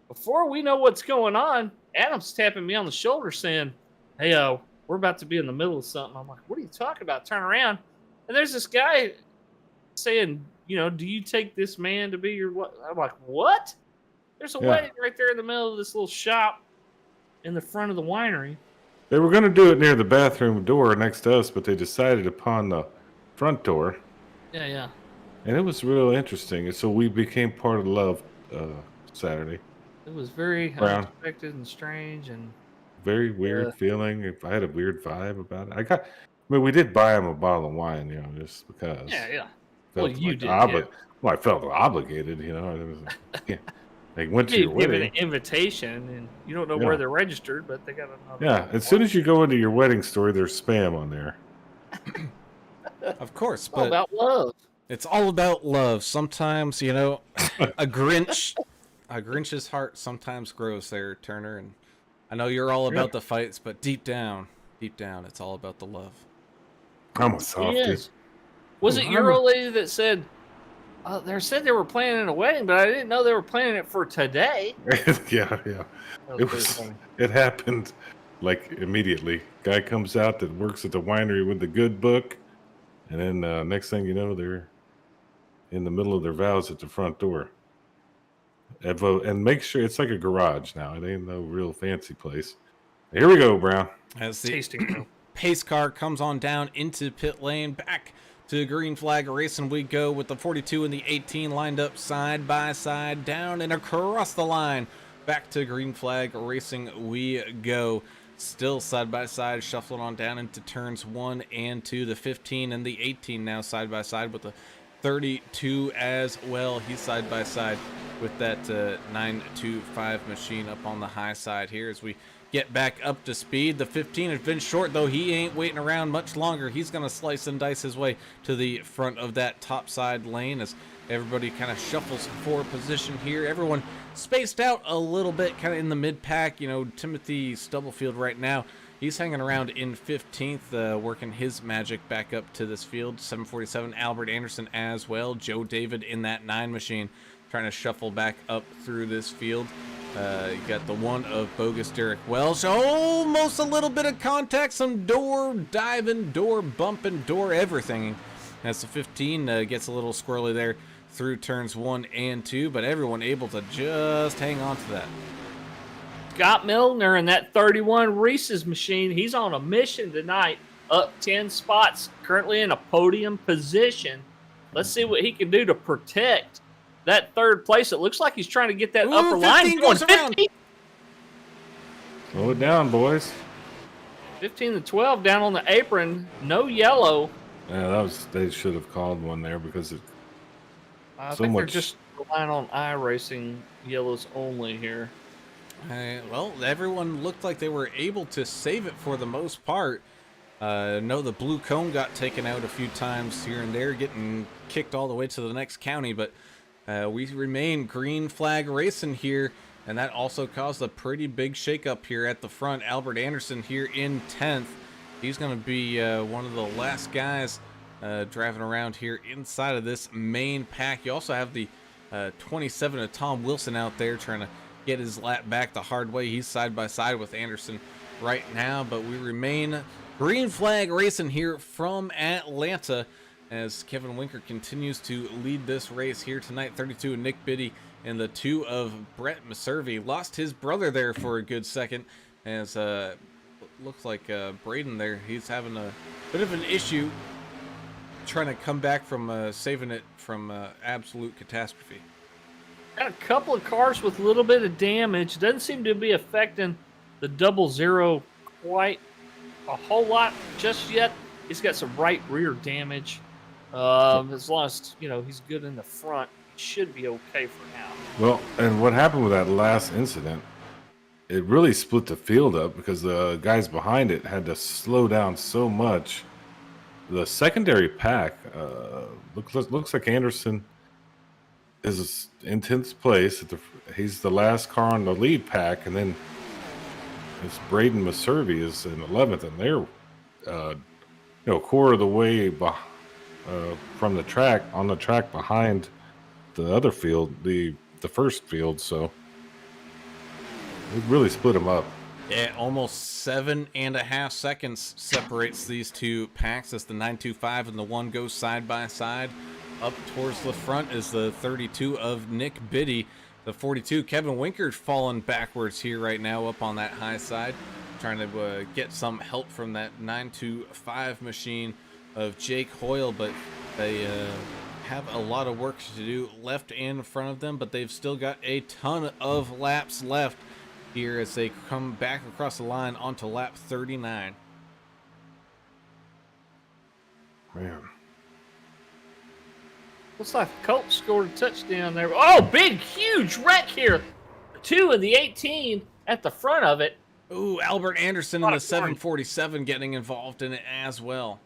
Before we know what's going on, Adam's tapping me on the shoulder saying, hey, we're about to be in the middle of something. I'm like, what are you talking about? Turn around. And there's this guy saying do you take this man to be your what? I'm like, what? There's a wedding right there in the middle of this little shop in the front of the winery. They were going to do it near the bathroom door next to us, but they decided upon the front door. Yeah. And it was real interesting. And so we became part of the Love Saturday. It was very unexpected and strange and very weird feeling. I had a weird vibe about it. We did buy him a bottle of wine, just because. Yeah. Well, you did. Well, I felt obligated, It was, they went to your wedding. Give an invitation, and you don't know where they're registered, but they got another. Yeah, as soon as you go into your wedding story, there's spam on there. Of course, it's all about love. It's all about love. Sometimes, a Grinch's heart sometimes grows there, Turner. And I know you're all about the fights, but deep down, it's all about the love. I'm a softie. Was it your old lady that said? They said they were planning a wedding, but I didn't know they were planning it for today. Yeah. It happened like immediately. Guy comes out that works at the winery with the good book, and then next thing you know, they're in the middle of their vows at the front door. And make sure it's like a garage now. It ain't no real fancy place. Here we go, Brown. As the tasting pace car comes on down into pit lane, back to green flag racing we go with the 42 and the 18 lined up side by side, down and across the line. Back to green flag racing we go. Still side by side, shuffling on down into turns 1 and 2. The 15 and the 18 now side by side with the 32 as well. He's side by side with that 925 machine up on the high side here as we get back up to speed. The 15 has been short, though. He ain't waiting around much longer. He's going to slice and dice his way to the front of that top side lane as everybody kind of shuffles for position here. Everyone spaced out a little bit, kind of in the mid-pack. Timothy Stubblefield right now, he's hanging around in 15th, working his magic back up to this field. 747, Albert Anderson as well. Joe David in that 9 machine trying to shuffle back up through this field. You got the one of bogus Derek Welsh. Almost a little bit of contact, some door diving, door bumping, door everything. As the 15 gets a little squirrely there through turns 1 and 2, but everyone able to just hang on to that. Scott Milner in that 31 Reese's machine. He's on a mission tonight, up 10 spots, currently in a podium position. Let's see what he can do to protect that third place. It looks like he's trying to get that upper line. Goes around. Slow it down, boys. 15 to 12 down on the apron. No yellow. Yeah, they should have called one there because I think they're just relying on iRacing yellows only here. Well, everyone looked like they were able to save it for the most part. No, the blue cone got taken out a few times here and there, getting kicked all the way to the next county, but we remain green flag racing here, and that also caused a pretty big shakeup here at the front. Albert Anderson here in 10th. He's going to be one of the last guys driving around here inside of this main pack. You also have the 27 of Tom Wilson out there trying to get his lap back the hard way. He's side by side with Anderson right now, but we remain green flag racing here from Atlanta as Kevin Winker continues to lead this race here tonight. 32 Nick Biddy and the 2 of Brett Maservi. Lost his brother there for a good second as looks like Braden there, he's having a bit of an issue trying to come back from saving it from absolute catastrophe. Got a couple of cars with a little bit of damage. Doesn't seem to be affecting the 00 quite a whole lot just yet. He's got some right rear damage. As long as he's good in the front, it should be okay for now. Well, and what happened with that last incident, it really split the field up because the guys behind it had to slow down so much. The secondary pack looks like Anderson is in 10th place. He's the last car on the lead pack, and then it's Braden Maservi is in 11th, and they're a quarter of the way from the track, on the track behind the other field, the first field, so it really split them up. Yeah, almost 7.5 seconds separates these two packs as the 925 and the 1 goes side by side. Up towards the front is the 32 of Nick Biddy. The 42, Kevin Winker's falling backwards here right now up on that high side. Trying to get some help from that 925 machine of Jake Hoyle, but they have a lot of work to do left and in front of them, but they've still got a ton of laps left here as they come back across the line onto lap 39. Man. Looks like the Colts scored a touchdown there. Oh, big, huge wreck here. 2 of the 18 at the front of it. Ooh, Albert Anderson in the 747 getting involved in it as well.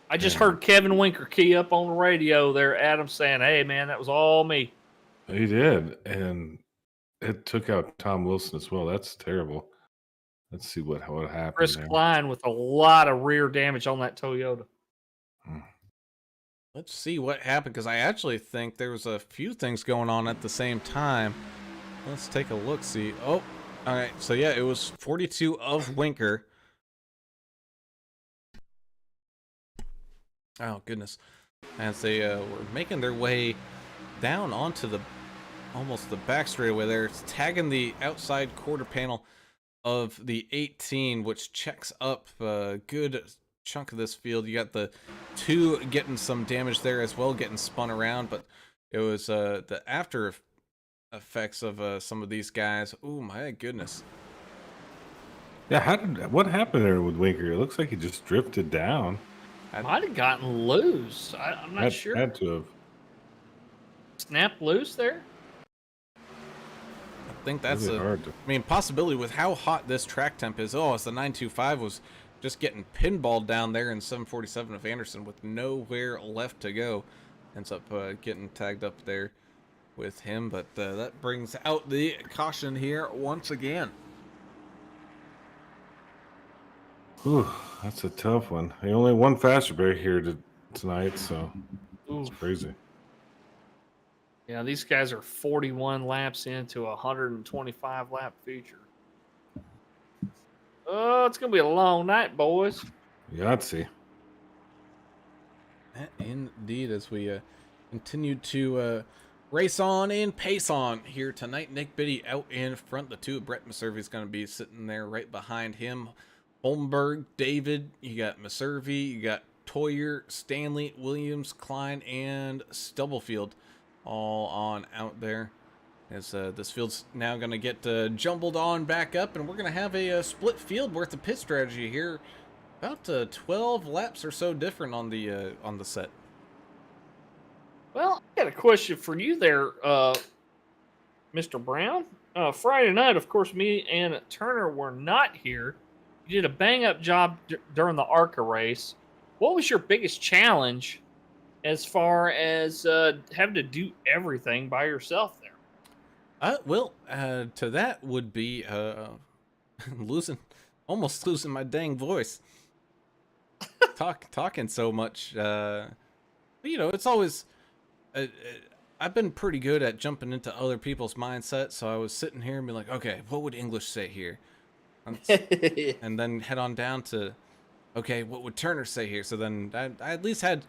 I just heard Kevin Winker key up on the radio there, Adam, saying, hey, man, that was all me. He did, and it took out Tom Wilson as well. That's terrible. Let's see what happened Chris there. Klein with a lot of rear damage on that Toyota. Let's see what happened, because I actually think there was a few things going on at the same time. Let's take a look, see. Oh, all right. So, yeah, it was 42 of Winker. Oh, goodness. As they were making their way down onto the almost the back straightaway there. It's tagging the outside quarter panel of the 18, which checks up a good chunk of this field. You got the 2 getting some damage there as well, getting spun around, but it was the after effects of some of these guys. Oh, my goodness. Yeah, what happened there with Winker? It looks like he just drifted down. Might have gotten loose. I'm not sure. Had to have. Snapped loose there? I think that's Really hard to... I mean, possibility with how hot this track temp is. Oh, it's the 925 was just getting pinballed down there in 747 of Anderson with nowhere left to go. Ends up getting tagged up there with him, but that brings out the caution here once again. Whew, that's a tough one. He only one faster break here tonight, so it's crazy. Yeah, these guys are 41 laps into a 125 lap feature. Oh, it's gonna be a long night, boys. Yahtzee. Indeed, as we continue to race on and pace on here tonight. Nick Biddy out in front. The 2, Brett Meservy's going to be sitting there right behind him. Holmberg, David, you got Meservy, you got Toyer, Stanley, Williams, Klein, and Stubblefield all on out there. As this field's now going to get jumbled on back up, and we're going to have a split field worth of pit strategy here. About 12 laps or so different on the set. Well, I got a question for you there, Mr. Brown. Friday night, of course, me and Turner were not here. You did a bang-up job during the ARCA race. What was your biggest challenge as far as having to do everything by yourself there? Well, to that would be almost losing my dang voice. Talking so much. You know, it's always... I've been pretty good at jumping into other people's mindsets, so I was sitting here and be like, okay, what would English say here? And then head on down to, okay, what would Turner say here? So then I at least had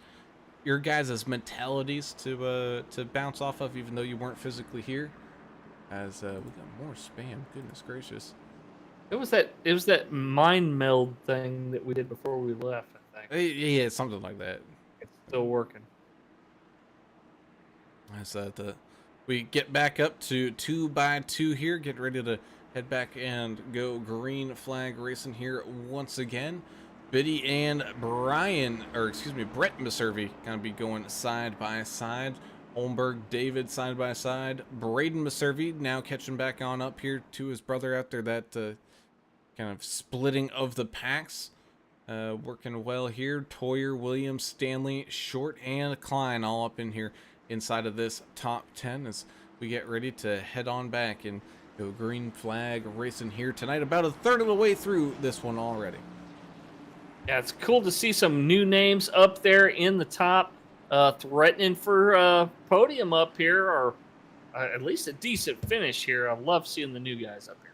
your guys' mentalities to bounce off of, even though you weren't physically here. As we got more spam, goodness gracious. It was that mind meld thing that we did before we left, I think. Yeah, something like that. It's still working. As we get back up to 2x2 here, get ready to head back and go green flag racing here once again. Biddy and Brett Meservy gonna be going side by side. Holmberg, David side by side. Braden Meservy now catching back on up here to his brother after that kind of splitting of the packs. Working well here. Toyer, Williams, Stanley, Short, and Klein all up in here inside of this top 10 as we get ready to head on back and go green flag racing here tonight. About a third of the way through this one already. Yeah, it's cool to see some new names up there in the top, threatening for podium up here, or at least a decent finish here. I love seeing the new guys up here.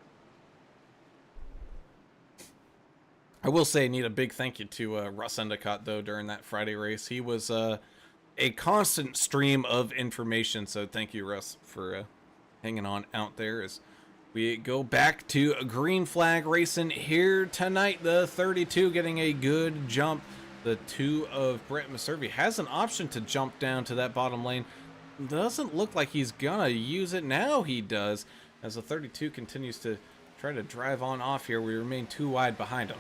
I will say, I need a big thank you to Russ Endicott, though, during that Friday race. He was a constant stream of information. So thank you, Russ, for hanging on out there as we go back to a green flag racing here tonight. The 32 getting a good jump. The 2 of Brett Maservi has an option to jump down to that bottom lane. Doesn't look like he's gonna use it. Now he does, as the 32 continues to try to drive on off here. We remain 2 wide behind him.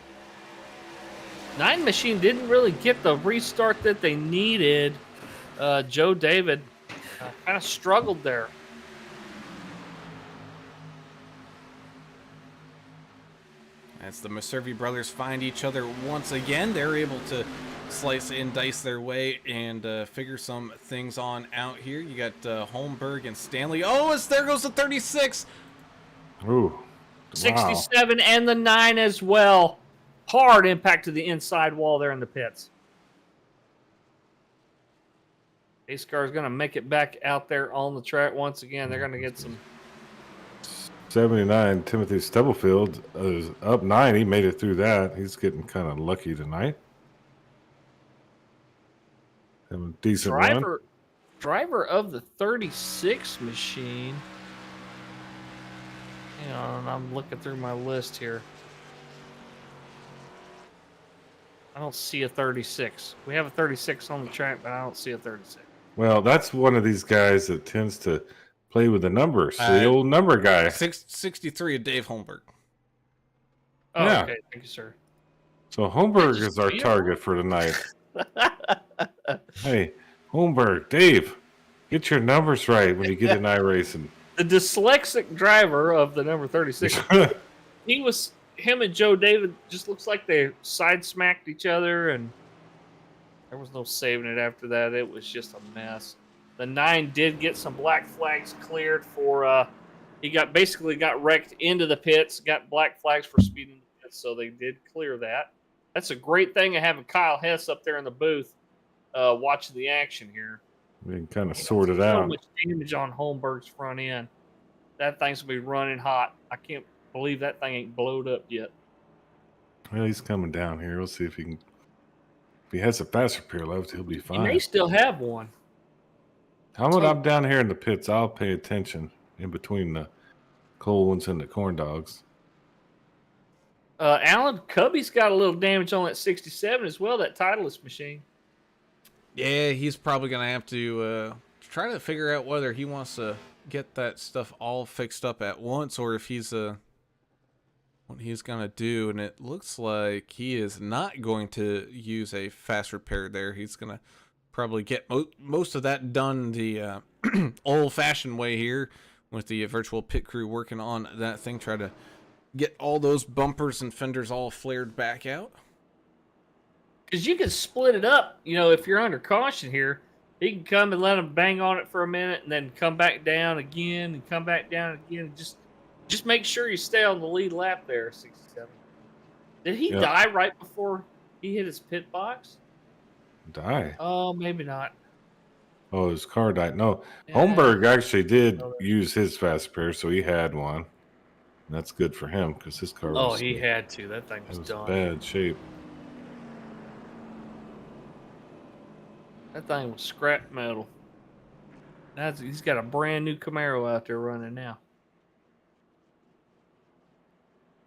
9 Machine didn't really get the restart that they needed. Joe David kind of struggled there. As the Maservi brothers find each other once again, they're able to slice and dice their way and figure some things on out here. You got Holmberg and Stanley. Oh, there goes the 36. Ooh, wow. 67 and the 9 as well. Hard impact to the inside wall there in the pits. Ace Car is going to make it back out there on the track once again. They're going to get some. 79, Timothy Stubblefield is up 9. He made it through that. He's getting kind of lucky tonight. Having a decent run. Driver of the 36 Machine. Hang on, I'm looking through my list here. I don't see a 36. We have a 36 on the track, but I don't see a 36. Well, that's one of these guys that tends to play with the numbers. The old number guy. 63 of Dave Holmberg. Oh, Yeah. okay. Thank you, sir. So Holmberg is our target for tonight. Hey, Holmberg, Dave, get your numbers right when you get in iRacing. The dyslexic driver of the number 36. Him and Joe David just looks like they side smacked each other, and there was no saving it after that. It was just a mess. The 9 did get some black flags cleared for, he basically got wrecked into the pits, got black flags for speeding the pits, so they did clear that. That's a great thing of having Kyle Hess up there in the booth watching the action here. We can kind of sort it out. So much damage on Holmberg's front end. That thing's going to be running hot. I can't believe that thing ain't blowed up yet. Well, he's coming down here. We'll see if he can. If he has a fast repair left, he'll be fine. He may still have one. How about I'm down here in the pits? I'll pay attention in between the cold ones and the corn dogs. Alan, Cubby's got a little damage on that 67 as well, that Titleist Machine. Yeah, he's probably going to have to try to figure out whether he wants to get that stuff all fixed up at once or if he's what he's going to do. And it looks like he is not going to use a fast repair there. He's going to probably get most of that done the old-fashioned way here with the virtual pit crew working on that thing, try to get all those bumpers and fenders all flared back out. Because you can split it up, if you're under caution here. He can come and let him bang on it for a minute and then come back down again and come back down again. Just make sure you stay on the lead lap there, 67. Did he die right before he hit his pit box? Die? Oh, maybe not. Oh, his car died. No, yeah. Holmberg actually did use his fast repair, so he had one. And that's good for him because his car was... Oh, he had to. That thing was done. Bad shape. That thing was scrap metal. He's got a brand new Camaro out there running now.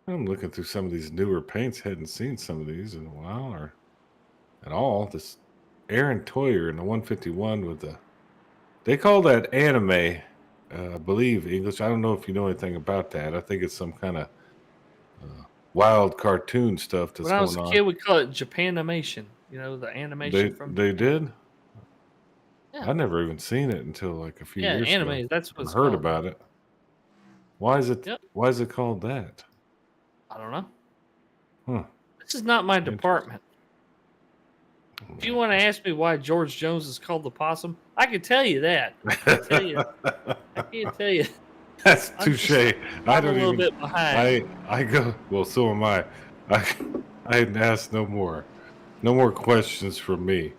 I'm looking through some of these newer paints. Hadn't seen some of these in a while or at all. This Aaron Toyer in the 151 with the... They call that anime, I believe, English. I don't know if you know anything about that. I think it's some kind of wild cartoon stuff that's going on. When I was a kid, we call it Japanimation. The animation from... They did? Yeah. I never even seen it until like a few years ago. Yeah, anime. That's what's heard about it. Why is it called that? I don't know. Huh. This is not my department. If you want to ask me why George Jones is called the possum, I can tell you that. I can't tell you. That's touche. I don't a little bit behind. I go. Well, so am I. I ask no more. No more questions from me.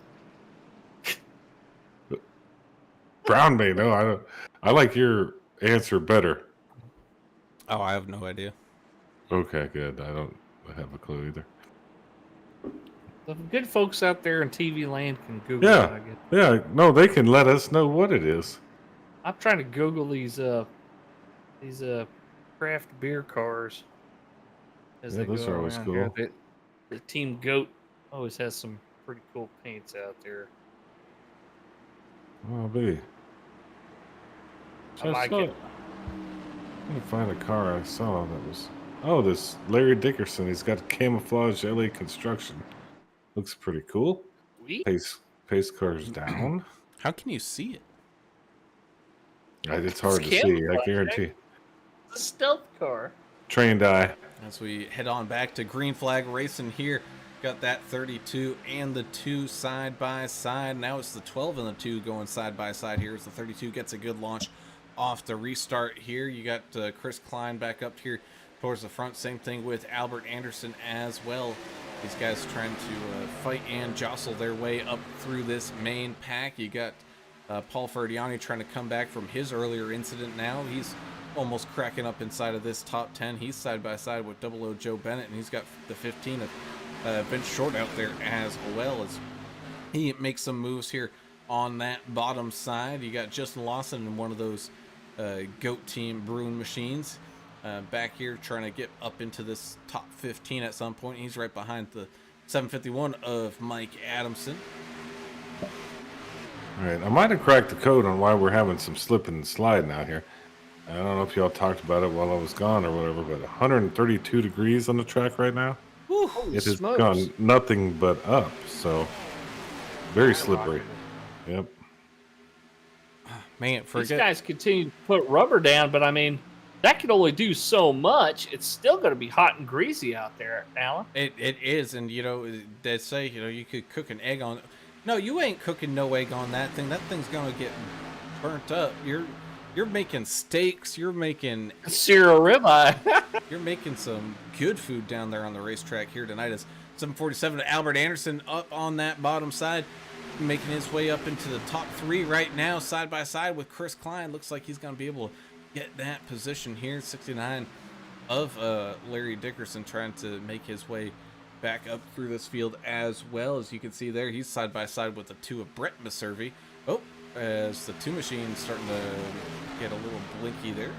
Brown may know. I don't. I like your answer better. Oh, I have no idea. Okay, good. I don't have a clue either. The good folks out there in TV land can Google it, Yeah, I guess. yeah. No, they can let us know what it is. I'm trying to Google these craft beer cars as Yeah, they those go are always around here. cool. The Team Goat always has some pretty cool paints out there. Oh, be. I like it. I'm gonna find a car I saw that was. Oh, this Larry Dickerson. He's got camouflage LA construction. Looks pretty cool. Sweet. Pace cars down. How can you see it? It's hard to see. I camouflage, guarantee. It's a stealth car. Trained eye. As we head on back to Green Flag Racing here, got that 32 and the 2 side by side. Now it's the 12 and the 2 going side by side here as the 32 gets a good launch off the restart here. You got Chris Klein back up here towards the front. Same thing with Albert Anderson as well. These guys trying to fight and jostle their way up through this main pack. You got Paul Ferdiani trying to come back from his earlier incident now. He's almost cracking up inside of this top 10. He's side by side with 00 Joe Bennett, and he's got the 15 of Vince Short out there as well, as he makes some moves here on that bottom side. You got Justin Lawson in one of those GOAT team Bruin machines back here trying to get up into this top 15 at some point. He's right behind the 751 of Mike Adamson. All right, I might have cracked the code on why we're having some slipping and sliding out here. I don't know if y'all talked about it while I was gone or whatever, but 132 degrees on the track right now. Whew, It has smokes. gone nothing but up, so very slippery. Yep. Man, These forget guys continue to put rubber down, but I mean, that can only do so much. It's still going to be hot and greasy out there, Alan. it is, and you know they say you could cook an egg on. No, you ain't cooking no egg on that thing. That thing's gonna get burnt up. You're making steaks. You're making Cereal ribeye. You're making some good food down there on the racetrack here tonight. As 747 to Albert Anderson up on that bottom side, making his way up into the top 3 right now, side by side with Chris Klein. Looks like he's going to be able to get that position here. 69 of Larry Dickerson trying to make his way back up through this field as well. As you can see there, he's side by side with the 2 of Brett Maservi. Oh, as the 2 machines starting to get a little blinky there.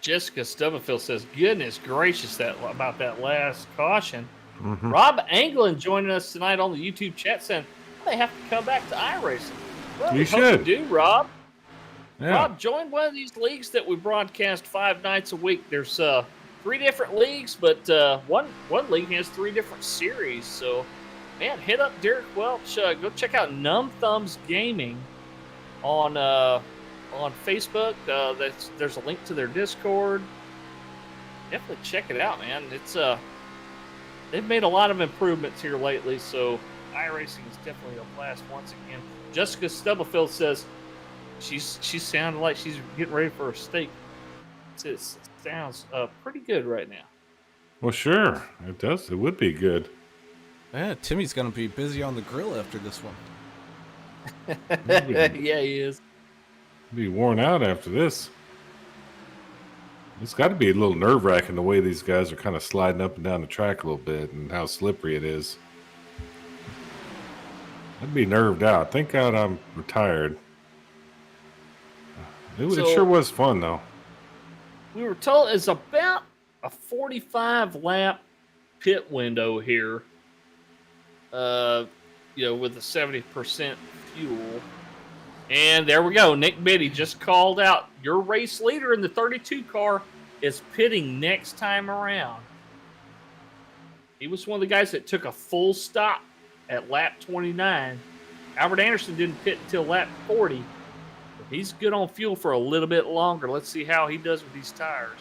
Jessica Stubblefield says, goodness gracious, about that last caution. Mhm. Rob Anglin joining us tonight on the YouTube chat saying, they have to come back to iRacing. Well, You we hope should. you do, Rob. Yeah. Rob, join one of these leagues that we broadcast 5 nights a week. There's 3 different leagues, but one league has 3 different series. So, man, hit up Derek Welch. Go check out Numb Thumbs Gaming on Facebook. There's a link to their Discord. Definitely check it out, man. It's they've made a lot of improvements here lately, so iRacing is definitely a blast once again. Jessica Stubblefield says she's sounding like she's getting ready for a steak. It sounds pretty good right now. Well, sure. It does. It would be good. Yeah, Timmy's going to be busy on the grill after this one. Yeah, he is. Be worn out after this. It's got to be a little nerve-wracking the way these guys are kind of sliding up and down the track a little bit and how slippery it is. I'd be nerved out. Thank God I'm retired. It So- sure was fun, though. We were told it's about a 45 lap pit window here. With a 70% fuel. And there we go. Nick Biddy just called out. Your race leader in the 32 car is pitting next time around. He was one of the guys that took a full stop at lap 29. Albert Anderson didn't pit until lap 40. But he's good on fuel for a little bit longer. Let's see how he does with these tires.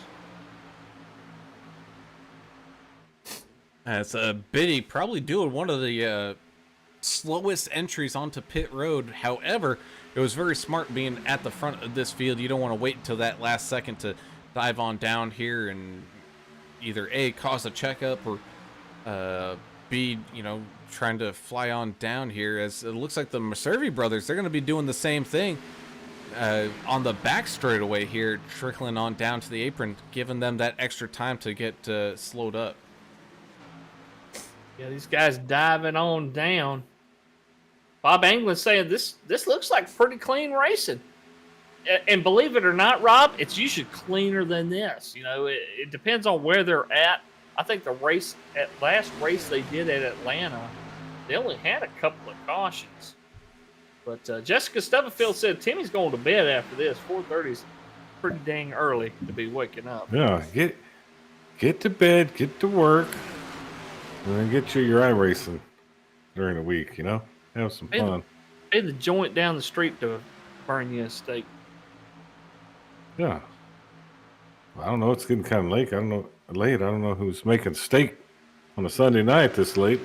That's Biddy probably doing one of the slowest entries onto pit road. However, it was very smart being at the front of this field. You don't want to wait until that last second to dive on down here and either A, cause a checkup, or B, trying to fly on down here. As it looks like the Maservi brothers, they're going to be doing the same thing on the back straightaway here, trickling on down to the apron, giving them that extra time to get slowed up. Yeah, these guys diving on down. Bob England's saying this looks like pretty clean racing. And believe it or not, Rob, it's usually cleaner than this. You know, it depends on where they're at. I think the last race they did at Atlanta, they only had a couple of cautions. But Jessica Stubblefield said Timmy's going to bed after this. 4:30 is pretty dang early to be waking up. Yeah, get to bed, get to work, and then get your iRacing during the week. You know, have some fun. Pay the joint down the street to burn you a steak. Yeah. I don't know. It's getting kind of late. I don't know who's making steak on a Sunday night this late.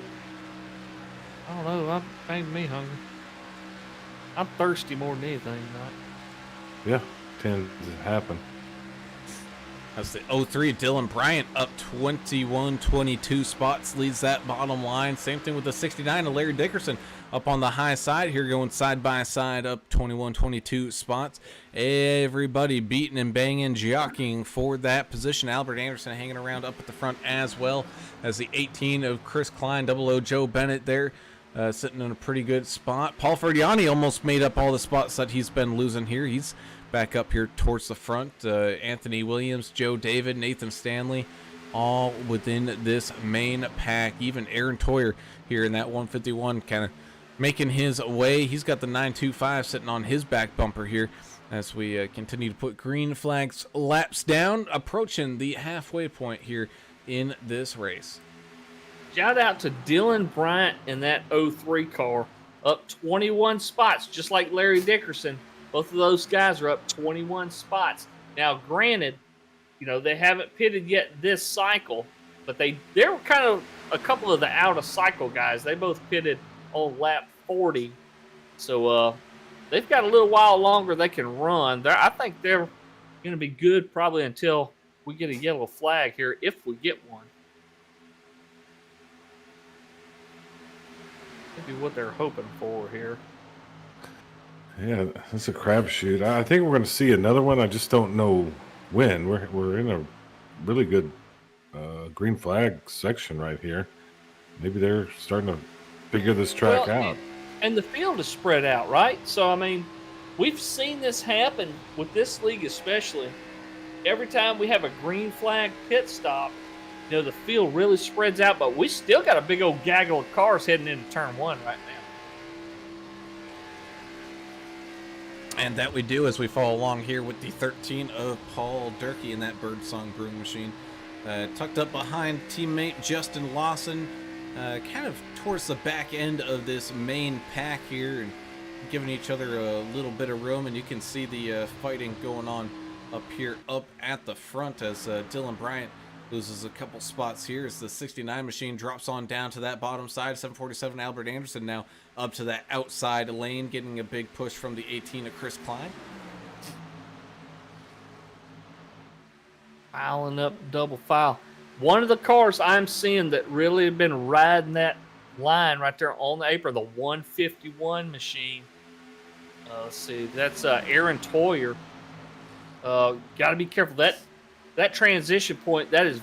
I don't know. That made me hungry. I'm thirsty more than anything tonight. Yeah, tends to happen. That's the 03 Dylan Bryant up 21-22 spots, leads that bottom line. Same thing with the 69 of Larry Dickerson up on the high side here, going side by side up 21-22 spots. Everybody beating and banging, jockeying for that position. Albert Anderson hanging around up at the front as well as the 18 of Chris Klein, 00 Joe Bennett there. Sitting in a pretty good spot. Paul Ferdiani almost made up all the spots that he's been losing here. He's back up here towards the front. Anthony Williams, Joe David, Nathan Stanley, all within this main pack. Even Aaron Toyer here in that 151 kind of making his way. He's got the 925 sitting on his back bumper here as we continue to put green flags laps down, approaching the halfway point here in this race. Shout out to Dylan Bryant in that 03 car, up 21 spots, just like Larry Dickerson. Both of those guys are up 21 spots. Now, granted, you know, they haven't pitted yet this cycle, but they were kind of a couple of the out-of-cycle guys. They both pitted on lap 40. So they've got a little while longer they can run. I think they're going to be good probably until we get a yellow flag here, if we get one. Maybe what they're hoping for here. Yeah, it's a crapshoot. I think we're going to see another one. I just don't know when. We're in a really good green flag section right here. Maybe they're starting to figure this track out. And the field is spread out, right? So, I mean, we've seen this happen with this league especially. Every time we have a green flag pit stop, you know, the field really spreads out, but we still got a big old gaggle of cars heading into turn one right now. And that we do as we follow along here with the 13 of Paul Durkee in that Birdsong Brewing Machine. Tucked up behind teammate Justin Lawson, kind of towards the back end of this main pack here, and giving each other a little bit of room. And you can see the fighting going on up here, up at the front, as Dylan Bryant loses a couple spots here as the 69 machine drops on down to that bottom side. 747 Albert Anderson now up to that outside lane, getting a big push from the 18 of Chris Klein. Filing up double file. One of the cars I'm seeing that really have been riding that line right there on the apron, the 151 machine. Let's see, that's Aaron Toyer. Got to be careful. That transition point, that is a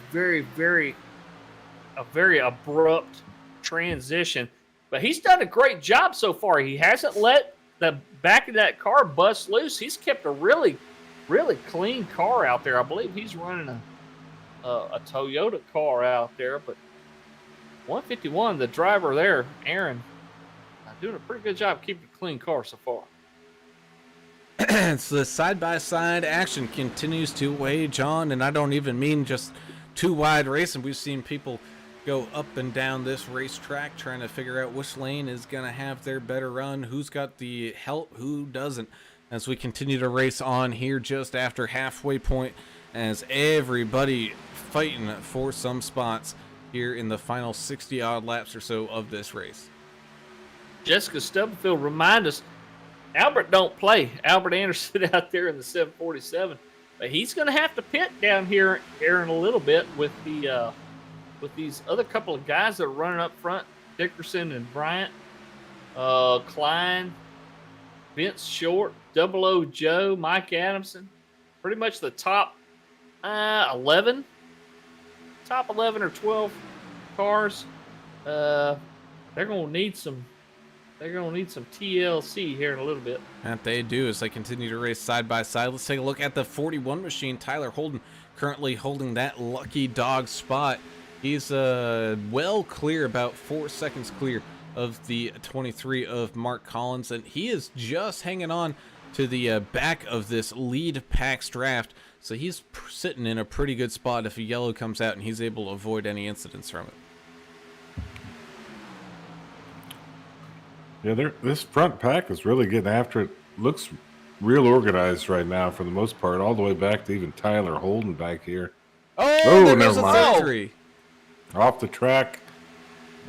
very abrupt transition. But he's done a great job so far. He hasn't let the back of that car bust loose. He's kept a really clean car out there. I believe he's running a Toyota car out there. But 151, the driver there, Aaron, doing a pretty good job keeping a clean car so far. So the side-by-side action continues to wage on, and I don't even mean just too wide racing. We've seen people go up and down this racetrack trying to figure out which lane is going to have their better run, who's got the help, who doesn't, as we continue to race on here just after halfway point, as everybody fighting for some spots here in the final 60-odd laps or so of this race. Jessica Stubblefield remind us, Albert don't play. Albert Anderson out there in the 747, but he's going to have to pit down here, Aaron, a little bit with the with these other couple of guys that are running up front, Dickerson and Bryant, Klein, Vince Short, 00 Joe, Mike Adamson. Pretty much the top 11 or 12 cars. They're gonna need some. They're gonna need some TLC here in a little bit. That they do as they continue to race side by side. Let's take a look at the 41 machine. Tyler Holden currently holding that lucky dog spot. He's well clear, about 4 seconds clear of the 23 of Mark Collins, and he is just hanging on to the back of this lead PAX draft. So he's sitting in a pretty good spot if a yellow comes out and he's able to avoid any incidents from it. Yeah, this front pack is really getting after it. Looks real organized right now for the most part, all the way back to even Tyler Holden back here. Oh, there goes never a mind. victory. Off the track.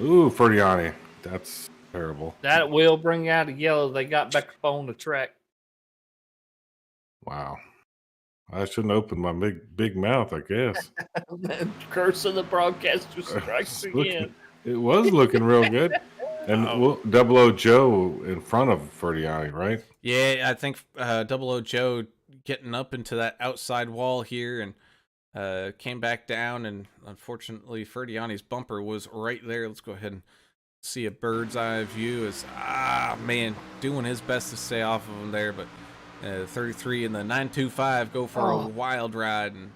Ooh, Ferdiani. That's terrible. That will bring out a yellow. They got back up on the track. Wow. I shouldn't open my big mouth, I guess. Curse of the broadcaster strikes again. It was looking real good. And Double O Joe in front of Ferdiani, right? Yeah, I think Double O Joe getting up into that outside wall here and came back down, and unfortunately Ferdiani's bumper was right there. Let's go ahead and see a bird's eye view as man, doing his best to stay off of him there, but 33 and the 925 go for a wild ride and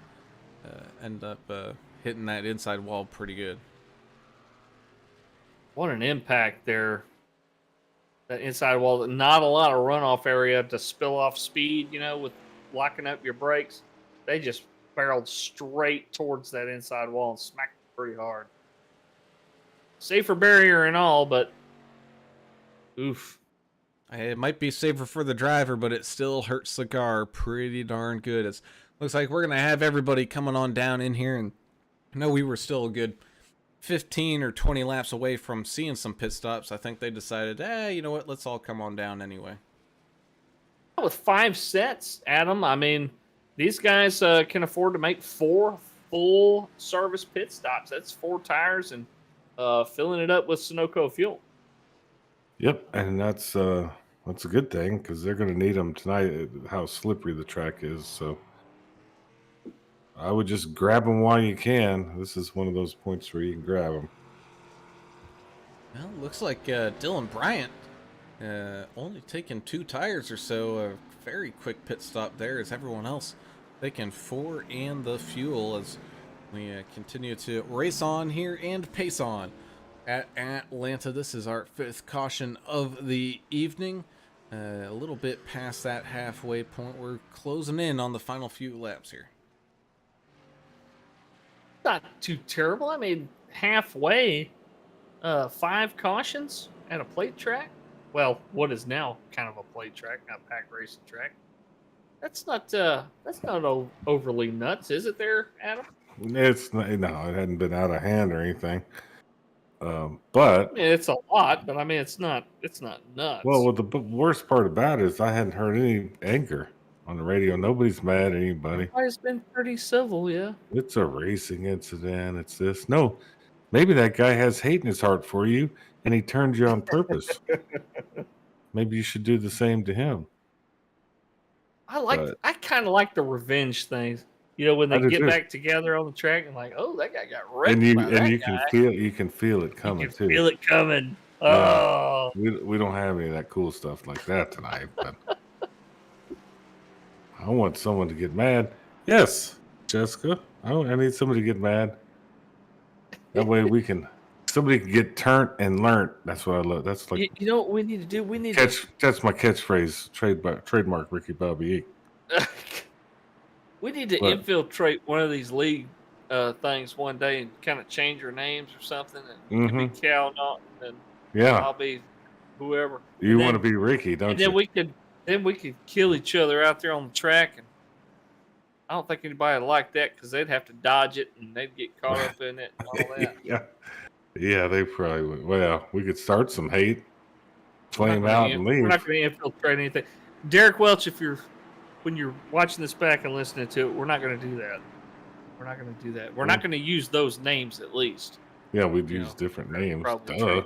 end up hitting that inside wall pretty good. What an impact there. That inside wall, not a lot of runoff area to spill off speed, with locking up your brakes. They just barreled straight towards that inside wall and smacked it pretty hard. Safer barrier and all, but oof. It might be safer for the driver, but it still hurts the car pretty darn good. It looks like we're going to have everybody coming on down in here, and I know we were still a good 15 or 20 laps away from seeing some pit stops. I think they decided, you know what, let's all come on down anyway. With 5 sets, Adam, I mean, these guys can afford to make 4 full service pit stops. That's 4 tires and filling it up with Sunoco fuel. Yep, and that's a good thing because they're going to need them tonight. How slippery the track is, so I would just grab them while you can. This is one of those points where you can grab them. Well, looks like Dylan Bryant only taking 2 tires or so. A very quick pit stop there as everyone else taking 4 and the fuel as we continue to race on here and pace on at Atlanta. This is our 5th caution of the evening. A little bit past that halfway point. We're closing in on the final few laps here. Not too terrible. I mean, halfway, 5 cautions at a plate track. Well, what is now kind of a plate track, not pack racing track. That's not overly nuts, is it there, Adam? It's not, no, it hadn't been out of hand or anything. But I mean, it's a lot, but I mean, it's not nuts. Well, the worst part about it is I hadn't heard any anger on the radio. Nobody's mad at anybody. Everybody's been pretty civil, yeah. It's a racing incident. It's this. No, maybe that guy has hate in his heart for you, and he turned you on purpose. Maybe you should do the same to him. I kind of like the revenge things. When they get back together on the track and like, oh, that guy got wrecked. And you can feel it coming too. Feel it coming. Oh, we don't have any of that cool stuff like that tonight. But I want someone to get mad. Yes, Jessica. I need somebody to get mad. That way somebody can get turned and learned. That's what I love. That's like what we need to do. We need that's my catchphrase. Trademark Ricky Bobby. We need to infiltrate one of these league things one day and kind of change our names or something. And you can be Cal Naughton and I'll be whoever. You want to be Ricky, don't you? Then we could kill each other out there on the track. And I don't think anybody would like that because they'd have to dodge it and they'd get caught up in it and all that. Yeah, they probably would. Well, we could start some hate, flame out, and leave. We're not going to infiltrate anything. Derek Welch, when you're watching this back and listening to it, we're not going to do that. We're not going to do that. We're not going to use those names at least. Yeah, we'd use different names. Duh.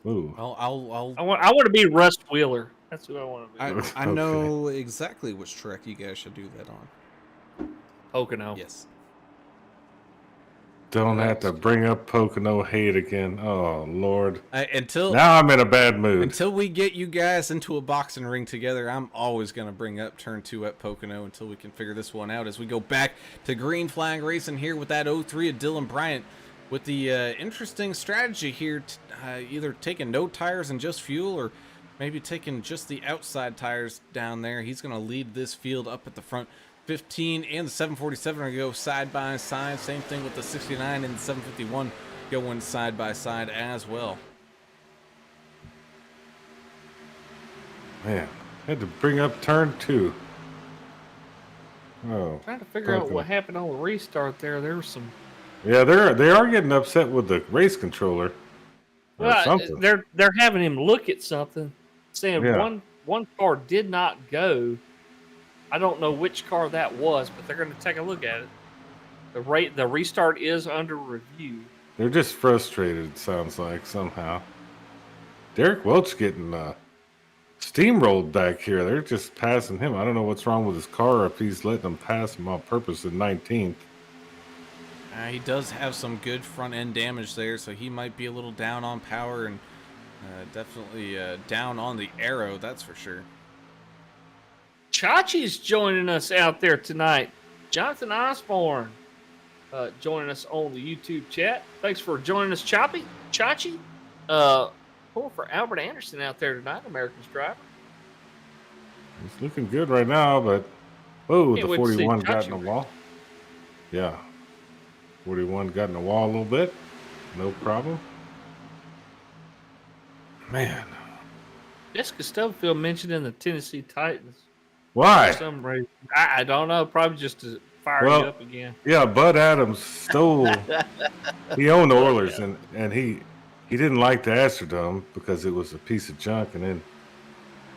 Ooh. Well, I want to be Rust Wheeler. That's who I want to be. I know exactly which track you guys should do that on. Pocono. Yes. Don't have to bring up Pocono hate again. Oh Lord! Until Now I'm in a bad mood. Until we get you guys into a boxing ring together, I'm always going to bring up turn 2 at Pocono until we can figure this one out as we go back to green flag racing here with that 03 of Dylan Bryant with the interesting strategy here, either taking no tires and just fuel or maybe taking just the outside tires down there. He's going to lead this field up at the front. 15 and the 747 are going to go side by side. Same thing with the 69 and the 751 going side by side as well. Man, I had to bring up turn 2. Oh, Trying to figure out what happened on the restart there. There was some. Yeah, they are getting upset with the race controller. Or something. They're having him look at something, saying one car did not go. I don't know which car that was, but they're going to take a look at it. The restart is under review. They're just frustrated, it sounds like, somehow. Derek Welch getting steamrolled back here. They're just passing him. I don't know what's wrong with his car or if he's letting them pass him on purpose in 19th. He does have some good front end damage there, so he might be a little down on power and definitely down on the aero, that's for sure. Chachi's joining us out there tonight. Jonathan Osborne joining us on the YouTube chat. Thanks for joining us, Chachi. Pulling for Albert Anderson out there tonight, American's driver. He's looking good right now, but the Can't wait to see 41 got Chachi. in the wall. Yeah, 41 got in the wall a little bit. No problem. Man. Jessica Stubblefield mentioned in the Tennessee Titans. Why? For some reason. I don't know. Probably just to fire you up again. Yeah, Bud Adams stole. He owned the Oilers, and he didn't like the Astrodome because it was a piece of junk, and then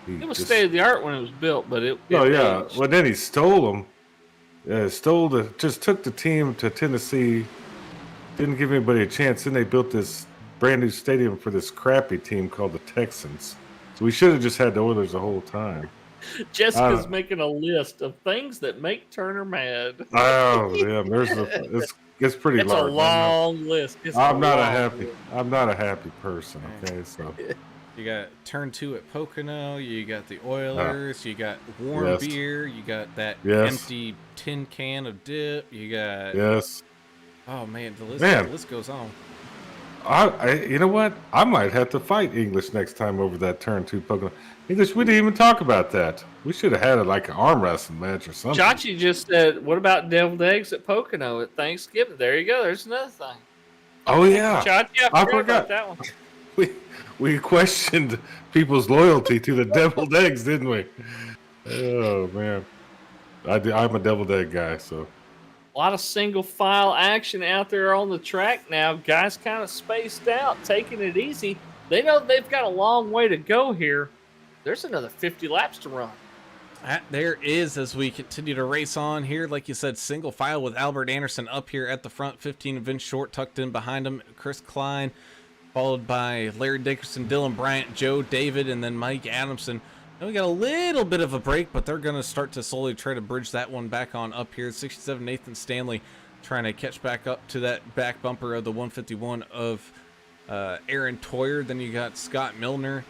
It was state of the art when it was built, but it. Well, then he stole them. Just took the team to Tennessee. Didn't give anybody a chance. Then they built this brand new stadium for this crappy team called the Texans. So we should have just had the Oilers the whole time. Jessica's making a list of things that make Turner mad. Oh, yeah, it's pretty It's large. a long list. I'm not a happy person. Okay, so you got turn 2 at Pocono. You got the Oilers. You got warm beer. You got that empty tin can of dip. You got Oh man, the list goes on. You know what? I might have to fight English next time over that turn 2 Pocono. English, we didn't even talk about that. We should have had an arm wrestling match or something. Chachi just said, "What about deviled eggs at Pocono at Thanksgiving?" There you go. There's another thing. Oh yeah, Chachi, I forgot about that one. We questioned people's loyalty to the deviled eggs, didn't we? Oh man, I'm a deviled egg guy, so. A lot of single file action out there on the track now. Guys kind of spaced out, taking it easy. They know they've got a long way to go here. There's another 50 laps to run. There is, as we continue to race on here. Like you said, single file with Albert Anderson up here at the front. 15 of Vince Short tucked in behind him. Chris Klein, followed by Larry Dickerson, Dylan Bryant, Joe David, and then Mike Adamson. Now we got a little bit of a break, but they're going to start to slowly try to bridge that one back on up here. 67 Nathan Stanley trying to catch back up to that back bumper of the 151 of Aaron Toyer. Then you got Scott Milner.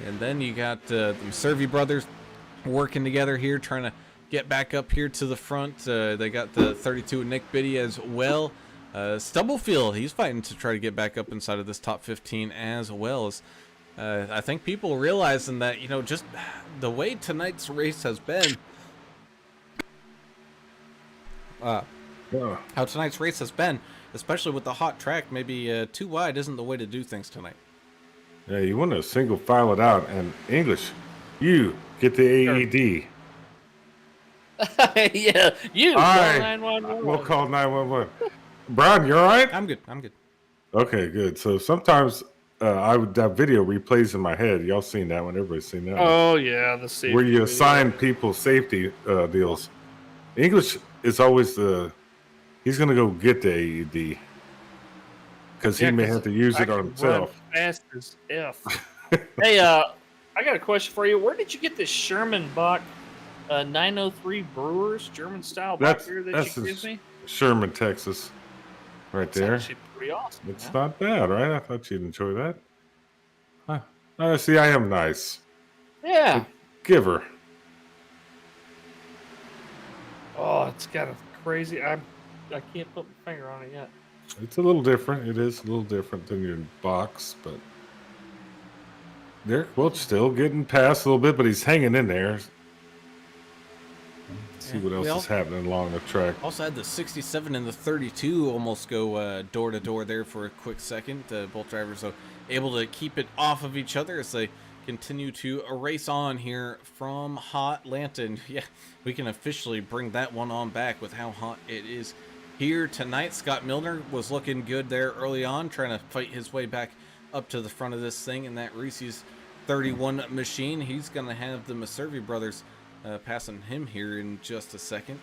And then you got the Servi brothers working together here, trying to get back up here to the front. They got the 32 of Nick Biddy as well. Stubblefield, he's fighting to try to get back up inside of this top 15 as well. As I think people realizing that, just the way tonight's race has been, how tonight's race has been, especially with the hot track, maybe too wide isn't the way to do things tonight. Yeah, you want to single file it out, and English, you get the AED. Yeah, you. All right, 911. we'll call 911. Brian, you all right? I'm good. Okay, good. So sometimes that video replays in my head. Y'all seen that one? Everybody's seen that one. Oh, yeah, the safety where you video. assign people safety deals. English is always he's going to go get the AED because he may have to use it on himself. Fast as F. Hey, I got a question for you. Where did you get this Sherman Bach 903 Brewers German style Bach beer that you give me? Sherman, Texas. right It's there. actually pretty awesome. It's yeah. not bad, right? I thought you'd enjoy that. See, I am nice. Yeah. Giver. Oh, it's got a crazy. I can't put my finger on it yet. It's a little different. It is a little different than your box, but Derek Welch still getting past a little bit, but he's hanging in there. Let's see what else is happening along the track. Also had the 67 and the 32 almost go door to door there for a quick second. Both drivers are able to keep it off of each other as they continue to race on here from hot Atlanta. And yeah, we can officially bring that one on back with how hot it is here tonight. Scott Milner was looking good there early on, trying to fight his way back up to the front of this thing in that Reese's 31 machine. He's going to have the Maservi brothers passing him here in just a second.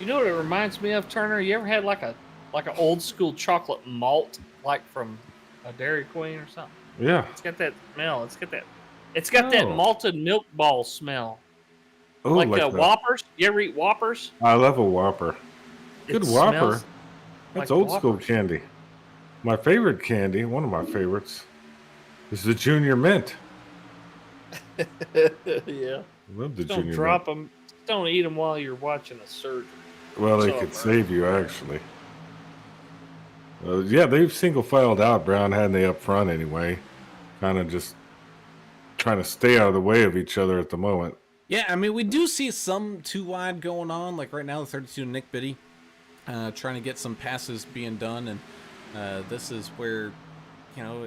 You know what it reminds me of, Turner? You ever had like an old school chocolate malt, like from a Dairy Queen or something? Yeah. It's got that smell. It's got that malted milk ball smell. Oh, like that. Whoppers. You ever eat Whoppers? I love a Whopper. Good Whopper. That's like old school candy. My favorite candy, one of my favorites, is the Junior Mint. Yeah. I love the Don't Junior drop Mint. them. Don't eat them while you're watching a surgery. Well, they could save you, actually. Yeah, they've single filed out, Brown, hadn't they, up front anyway? Kind of just trying to stay out of the way of each other at the moment. Yeah, I mean, we do see some too wide going on. Like right now, the 32 Nick Biddy trying to get some passes being done. And this is where, you know,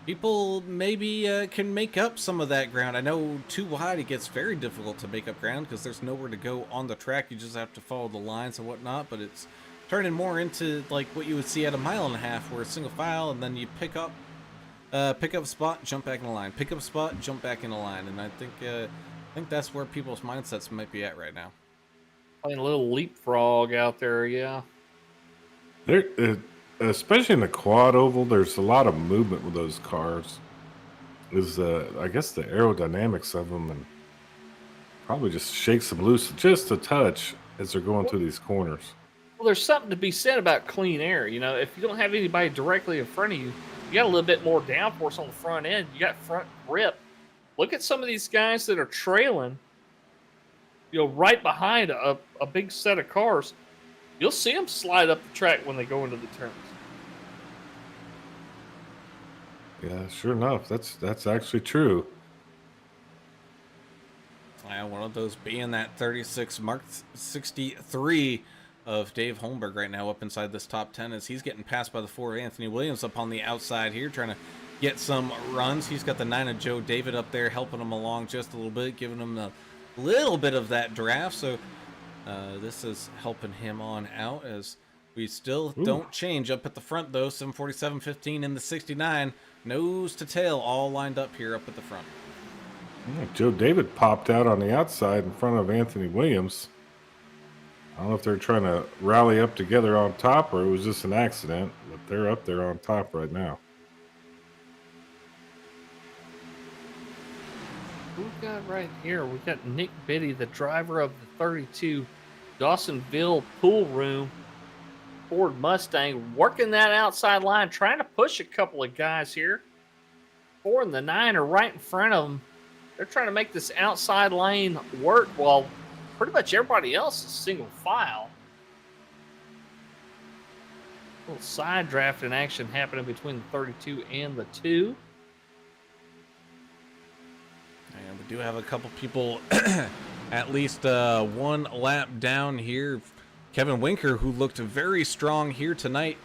people maybe can make up some of that ground. I know too wide, it gets very difficult to make up ground because there's nowhere to go on the track. You just have to follow the lines and whatnot. But it's turning more into like what you would see at a 1.5 miles, where it's single file, and then you pick up spot, jump back in the line, pick up spot, jump back in the line. And I think that's where people's mindsets might be at right now. Playing a little leapfrog out there, yeah. There, especially in the quad oval, there's a lot of movement with those cars. Is I guess the aerodynamics of them, and probably just shakes them loose just a touch as they're going through these corners. Well, there's something to be said about clean air. You know, if you don't have anybody directly in front of you, you got a little bit more downforce on the front end. You got front grip. Look at some of these guys that are trailing, you know, right behind a big set of cars. You'll see them slide up the track when they go into the turns. Yeah, sure enough. That's actually true. Yeah, one of those being that 36 Mark 63 of Dave Holmberg right now up inside this top 10 as he's getting passed by the 4 of Anthony Williams up on the outside here, trying to get some runs. He's got the 9 of Joe David up there helping him along just a little bit, giving him a little bit of that draft. So this is helping him on out as we still don't change up at the front, though. 747.15 in the 69, nose to tail, all lined up here up at the front. Yeah, Joe David popped out on the outside in front of Anthony Williams. I don't know if they're trying to rally up together on top or it was just an accident, but they're up there on top right now. Who we got right here? We got Nick Biddy, the driver of the 32 Dawsonville Pool Room Ford Mustang, working that outside line, trying to push a couple of guys here. 4 and the 9 are right in front of them. They're trying to make this outside lane work while pretty much everybody else is single file. A little side drafting action happening between the 32 and the 2. And we do have a couple people at least one lap down here. Kevin Winker, who looked very strong here tonight.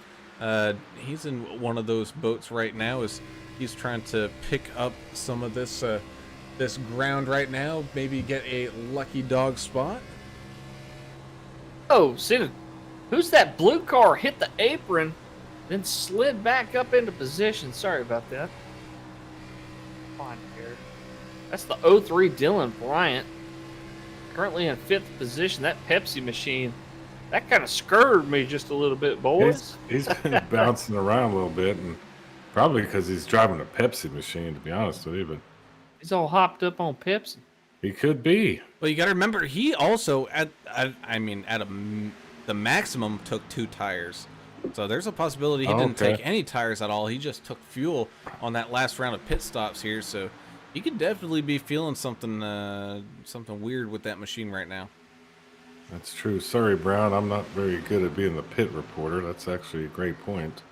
He's in one of those boats right now as he's trying to pick up some of this this ground right now, maybe get a lucky dog spot. Oh, see, who's that blue car hit the apron, then slid back up into position? Sorry about that. Fine here. That's the 03 Dylan Bryant. Currently in 5th position. That Pepsi machine, that kind of scared me just a little bit, boys. He's been bouncing around a little bit, and probably because he's driving a Pepsi machine, to be honest with you. But he's all hopped up on Pepsi. He could be. Well, you got to remember, he also at a the maximum took 2 tires. So there's a possibility he Oh, didn't okay. take any tires at all. He just took fuel on that last round of pit stops here. So he could definitely be feeling something weird with that machine right now. That's true. Sorry, Brown. I'm not very good at being the pit reporter. That's actually a great point.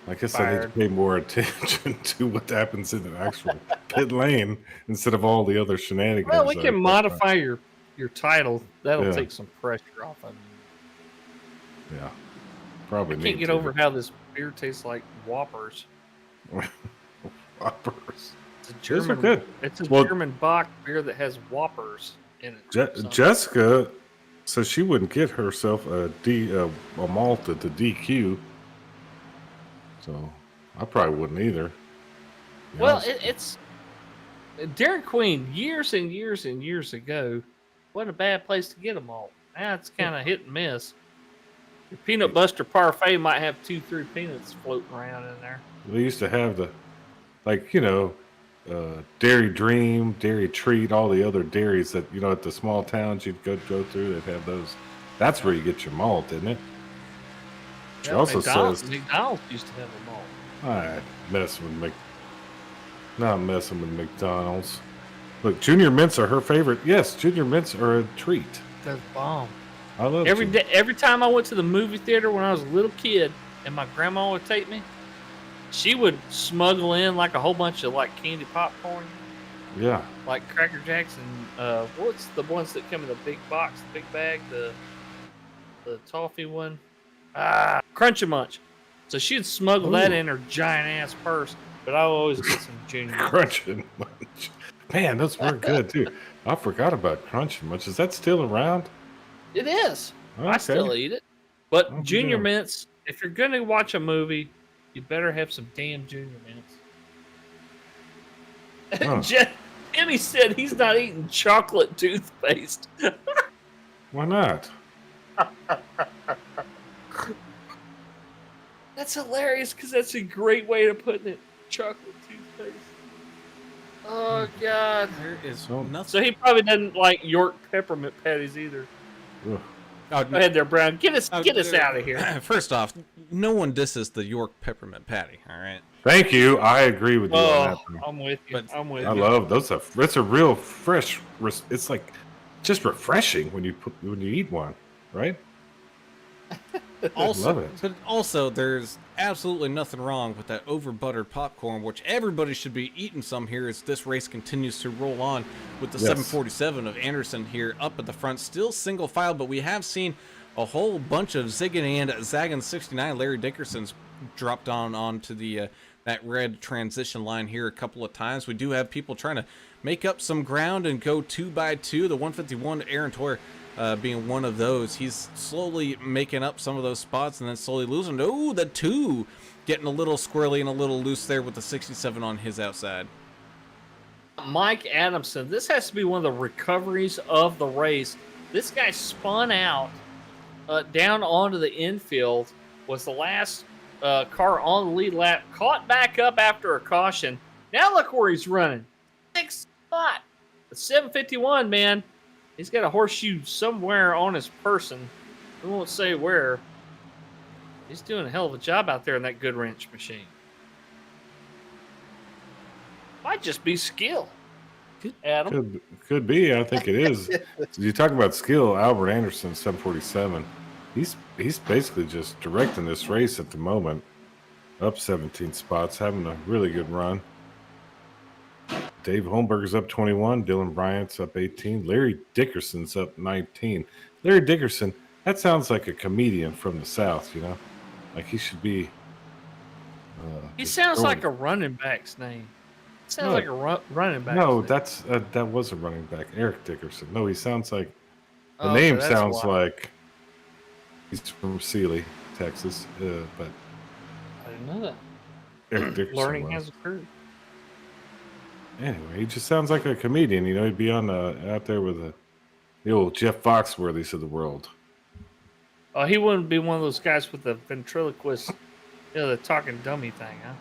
I guess I need to Fired. pay more attention to what happens in the actual pit lane instead of all the other shenanigans. Well, we that can I- modify your title. That'll Yeah. take some pressure off of you. Yeah, probably. I can't get over how this beer tastes like Whoppers. Whoppers. It's a Those are German. good. It's a Well- German Bock beer that has Whoppers in it. So- Jessica says she wouldn't get herself a malt at the DQ. So I probably wouldn't either. to be Well, honest. it's Dairy Queen years and years and years ago. Wasn't a bad place to get them all. Now it's kind of hit and miss. Your peanut buster parfait might have 2-3 peanuts floating around in there. They used to have the, Dairy Dream, Dairy Treat, all the other dairies that, at the small towns you'd go through, they'd have those. That's where you get your malt, isn't it? She Yeah, also McDonald's, says, McDonald's used to have them all. not messing with McDonald's. Look, Junior Mints are her favorite. Yes, Junior Mints are a treat. That's bomb. I love Every Junior- day, every time I went to the movie theater when I was a little kid, and my grandma would take me, she would smuggle in like a whole bunch of like candy popcorn, Yeah. like Cracker Jacks and what's the ones that come in the big box, the big bag, the toffee one, Crunch-A Munch. So she'd smuggle that Ooh. in her giant ass purse, but I would always get some Junior. Crunching Munch. Man, those were good too. I forgot about Crunching Munch. Is that still around? It is. I Okay. still eat it. But Okay. Junior Mints, if you're going to watch a movie, you better have some damn Junior Mints. Huh. Jimmy said he's not eating chocolate toothpaste. Why not? That's hilarious because that's a great way to put it. Chocolate toothpaste. Oh, God. There is So- nothing. So he probably doesn't like York peppermint patties either. Ugh. Oh, Go ahead there, Brown. Get us out of here. First off, no one disses the York peppermint patty. All right. Thank you. I agree with you on Oh, that. I'm with you. But I'm with I you. love those. It's a real fresh. It's like just refreshing when you eat one, right? Also, love it. But also, there's absolutely nothing wrong with that over buttered popcorn, which everybody should be eating some here as this race continues to roll on with the Yes. 747 of Anderson here up at the front, still single file, but we have seen a whole bunch of zigging and zagging 69. Larry Dickerson's dropped onto the that red transition line here a couple of times. We do have people trying to make up some ground and go 2 by 2. The 151 Aaron Toyer being one of those. He's slowly making up some of those spots and then slowly losing. Oh, the 2 getting a little squirrely and a little loose there with the 67 on his outside. Mike Adamson. This has to be one of the recoveries of the race. This guy spun out down onto the infield, was the last car on the lead lap, caught back up after a caution. Now look where he's running. 6th spot. The 751, man. He's got a horseshoe somewhere on his person. We won't say where. He's doing a hell of a job out there in that good wrench machine. Might just be skill. Adam. Could be. I think it is. You talk about skill. Albert Anderson, 747. He's basically just directing this race at the moment. Up 17 spots, having a really good run. Dave Holmberg's up 21. Dylan Bryant's up 18. Larry Dickerson's up 19. Larry Dickerson, that sounds like a comedian from the South, Like he should be. He just sounds throwing- like a running back's name. Sounds No. like a running back. No, that was a running back, Eric Dickerson. No, he sounds like the Oh, name okay, that's sounds why. like he's from Sealy, Texas. But I didn't know that. Eric Dickerson. Learning was. has occurred. Anyway, he just sounds like a comedian. He'd be on out there with the old Jeff Foxworthys of the world. Oh, he wouldn't be one of those guys with the ventriloquist, the talking dummy thing, huh?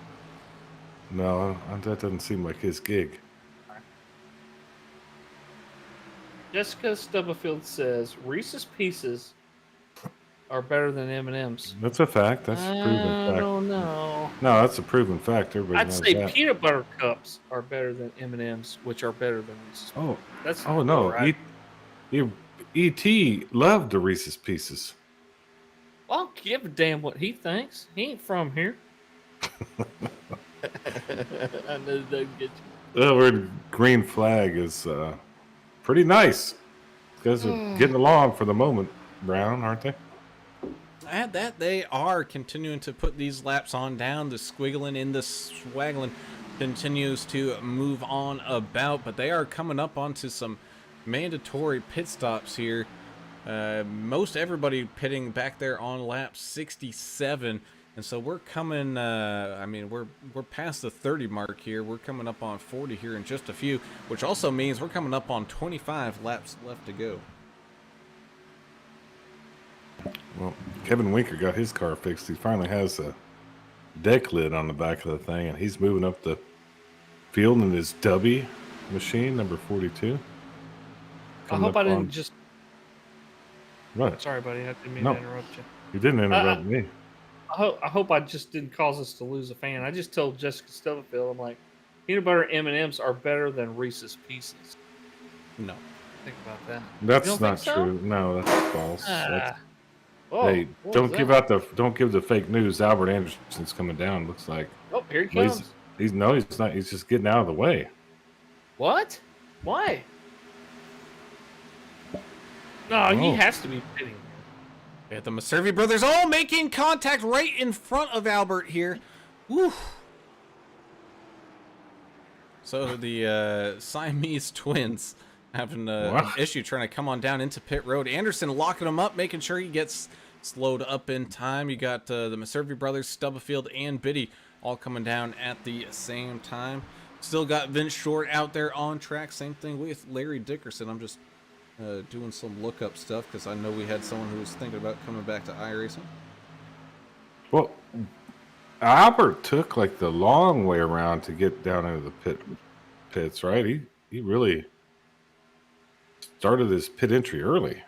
No, that doesn't seem like his gig. Jessica Stubblefield says Reese's Pieces are better than M&M's. That's a fact. That's a proven I fact. don't know. No, that's a proven fact. Everybody I'd knows say that. peanut butter cups are better than M&M's, which are better than Reese's. Oh, That's oh no. right. E.T. loved the Reese's Pieces. I don't give a damn what he thinks. He ain't from here. I know that doesn't get you. The word green flag is pretty nice. These guys are getting along for the moment, Brown, aren't they? At that, they are continuing to put these laps on down. The squiggling in the swaggling continues to move on about, but they are coming up onto some mandatory pit stops here. Most everybody pitting back there on lap 67, and so we're coming. I mean, we're past the 30 mark here. We're coming up on 40 here in just a few, which also means we're coming up on 25 laps left to go. Well, Kevin Winker got his car fixed. He finally has a deck lid on the back of the thing, and he's moving up the field in his W machine, number 42. I hope I didn't just. What? Sorry, buddy. I didn't mean No. to interrupt you. You didn't interrupt me. I hope I just didn't cause us to lose a fan. I just told Jessica Stubblefield, I'm like, peanut butter M&Ms are better than Reese's Pieces. No. Think about that. That's don't not think so? true. No, that's false. Oh, Hey, what don't was give that? out don't give the fake news. Albert Anderson's coming down. Looks like Oh, here he Well, comes. he's not. He's just getting out of the way. What? Why? No, he Oh. has to be pitting. We have the Maservi brothers all making contact right in front of Albert here. Woo. So the Siamese twins having an Wow. issue trying to come on down into pit road. Anderson locking him up, making sure he gets slowed up in time. You got the Maservi brothers, Stubblefield, and Biddy all coming down at the same time. Still got Vince Short out there on track. Same thing with Larry Dickerson. I'm just doing some lookup stuff because I know we had someone who was thinking about coming back to iRacing. Well, Albert took like the long way around to get down into the pits, right? He really started his pit entry early.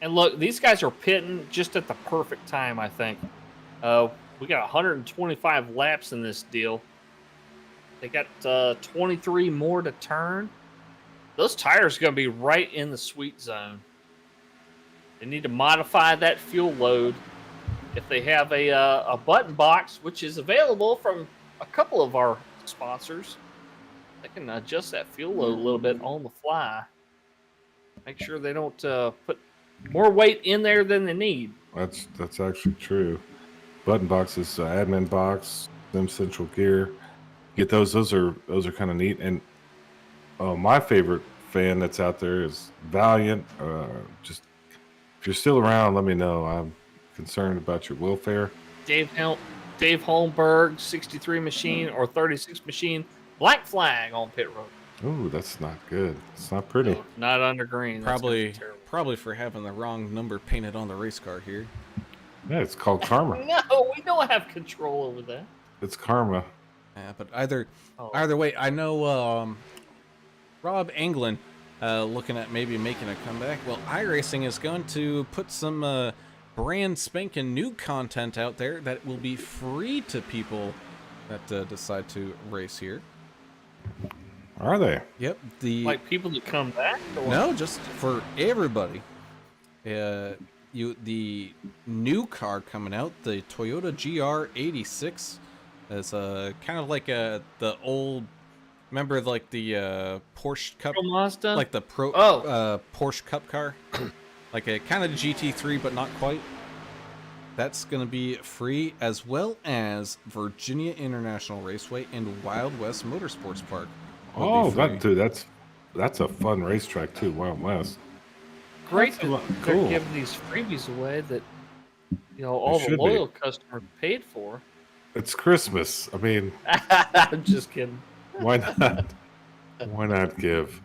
And look, these guys are pitting just at the perfect time, I think. We got 125 laps in this deal. They got 23 more to turn. Those tires are going to be right in the sweet zone. They need to modify that fuel load. If they have a button box, which is available from a couple of our sponsors, they can adjust that fuel load a little bit on the fly. Make sure they don't put more weight in there than they need. That's actually true. Button boxes, AdminBoxx, Sim Central Gear. Get those. Those are kind of neat. And my favorite fan that's out there is Valiant. Just if you're still around, let me know. I'm concerned about your welfare. Dave Holmberg, 63 machine or 36 machine, black flag on pit road. Ooh, that's not good. It's not pretty. No, not under green. That's gonna be Probably for having the wrong number painted on the race car here. Yeah, it's called karma. No, we don't have control over that. It's karma. Yeah, but either Oh. way, I know Rob Anglin looking at maybe making a comeback. Well, iRacing is going to put some brand spanking new content out there that will be free to people that decide to race here. Are they? Yep. The Like people that come back? Or no, just for everybody. The new car coming out, the Toyota GR86, is kind of like the old. Remember, like the Porsche Cup, Mazda? like the Porsche Cup car, like a kind of GT3, but not quite. That's going to be free, as well as Virginia International Raceway and Wild West Motorsports Park. Oh, that's a fun racetrack too. Wild West. Great That's a that lot- they're cool. giving these freebies away that all the should be. loyal customers paid for. It's Christmas. I mean, I'm just kidding. why not? Why not give?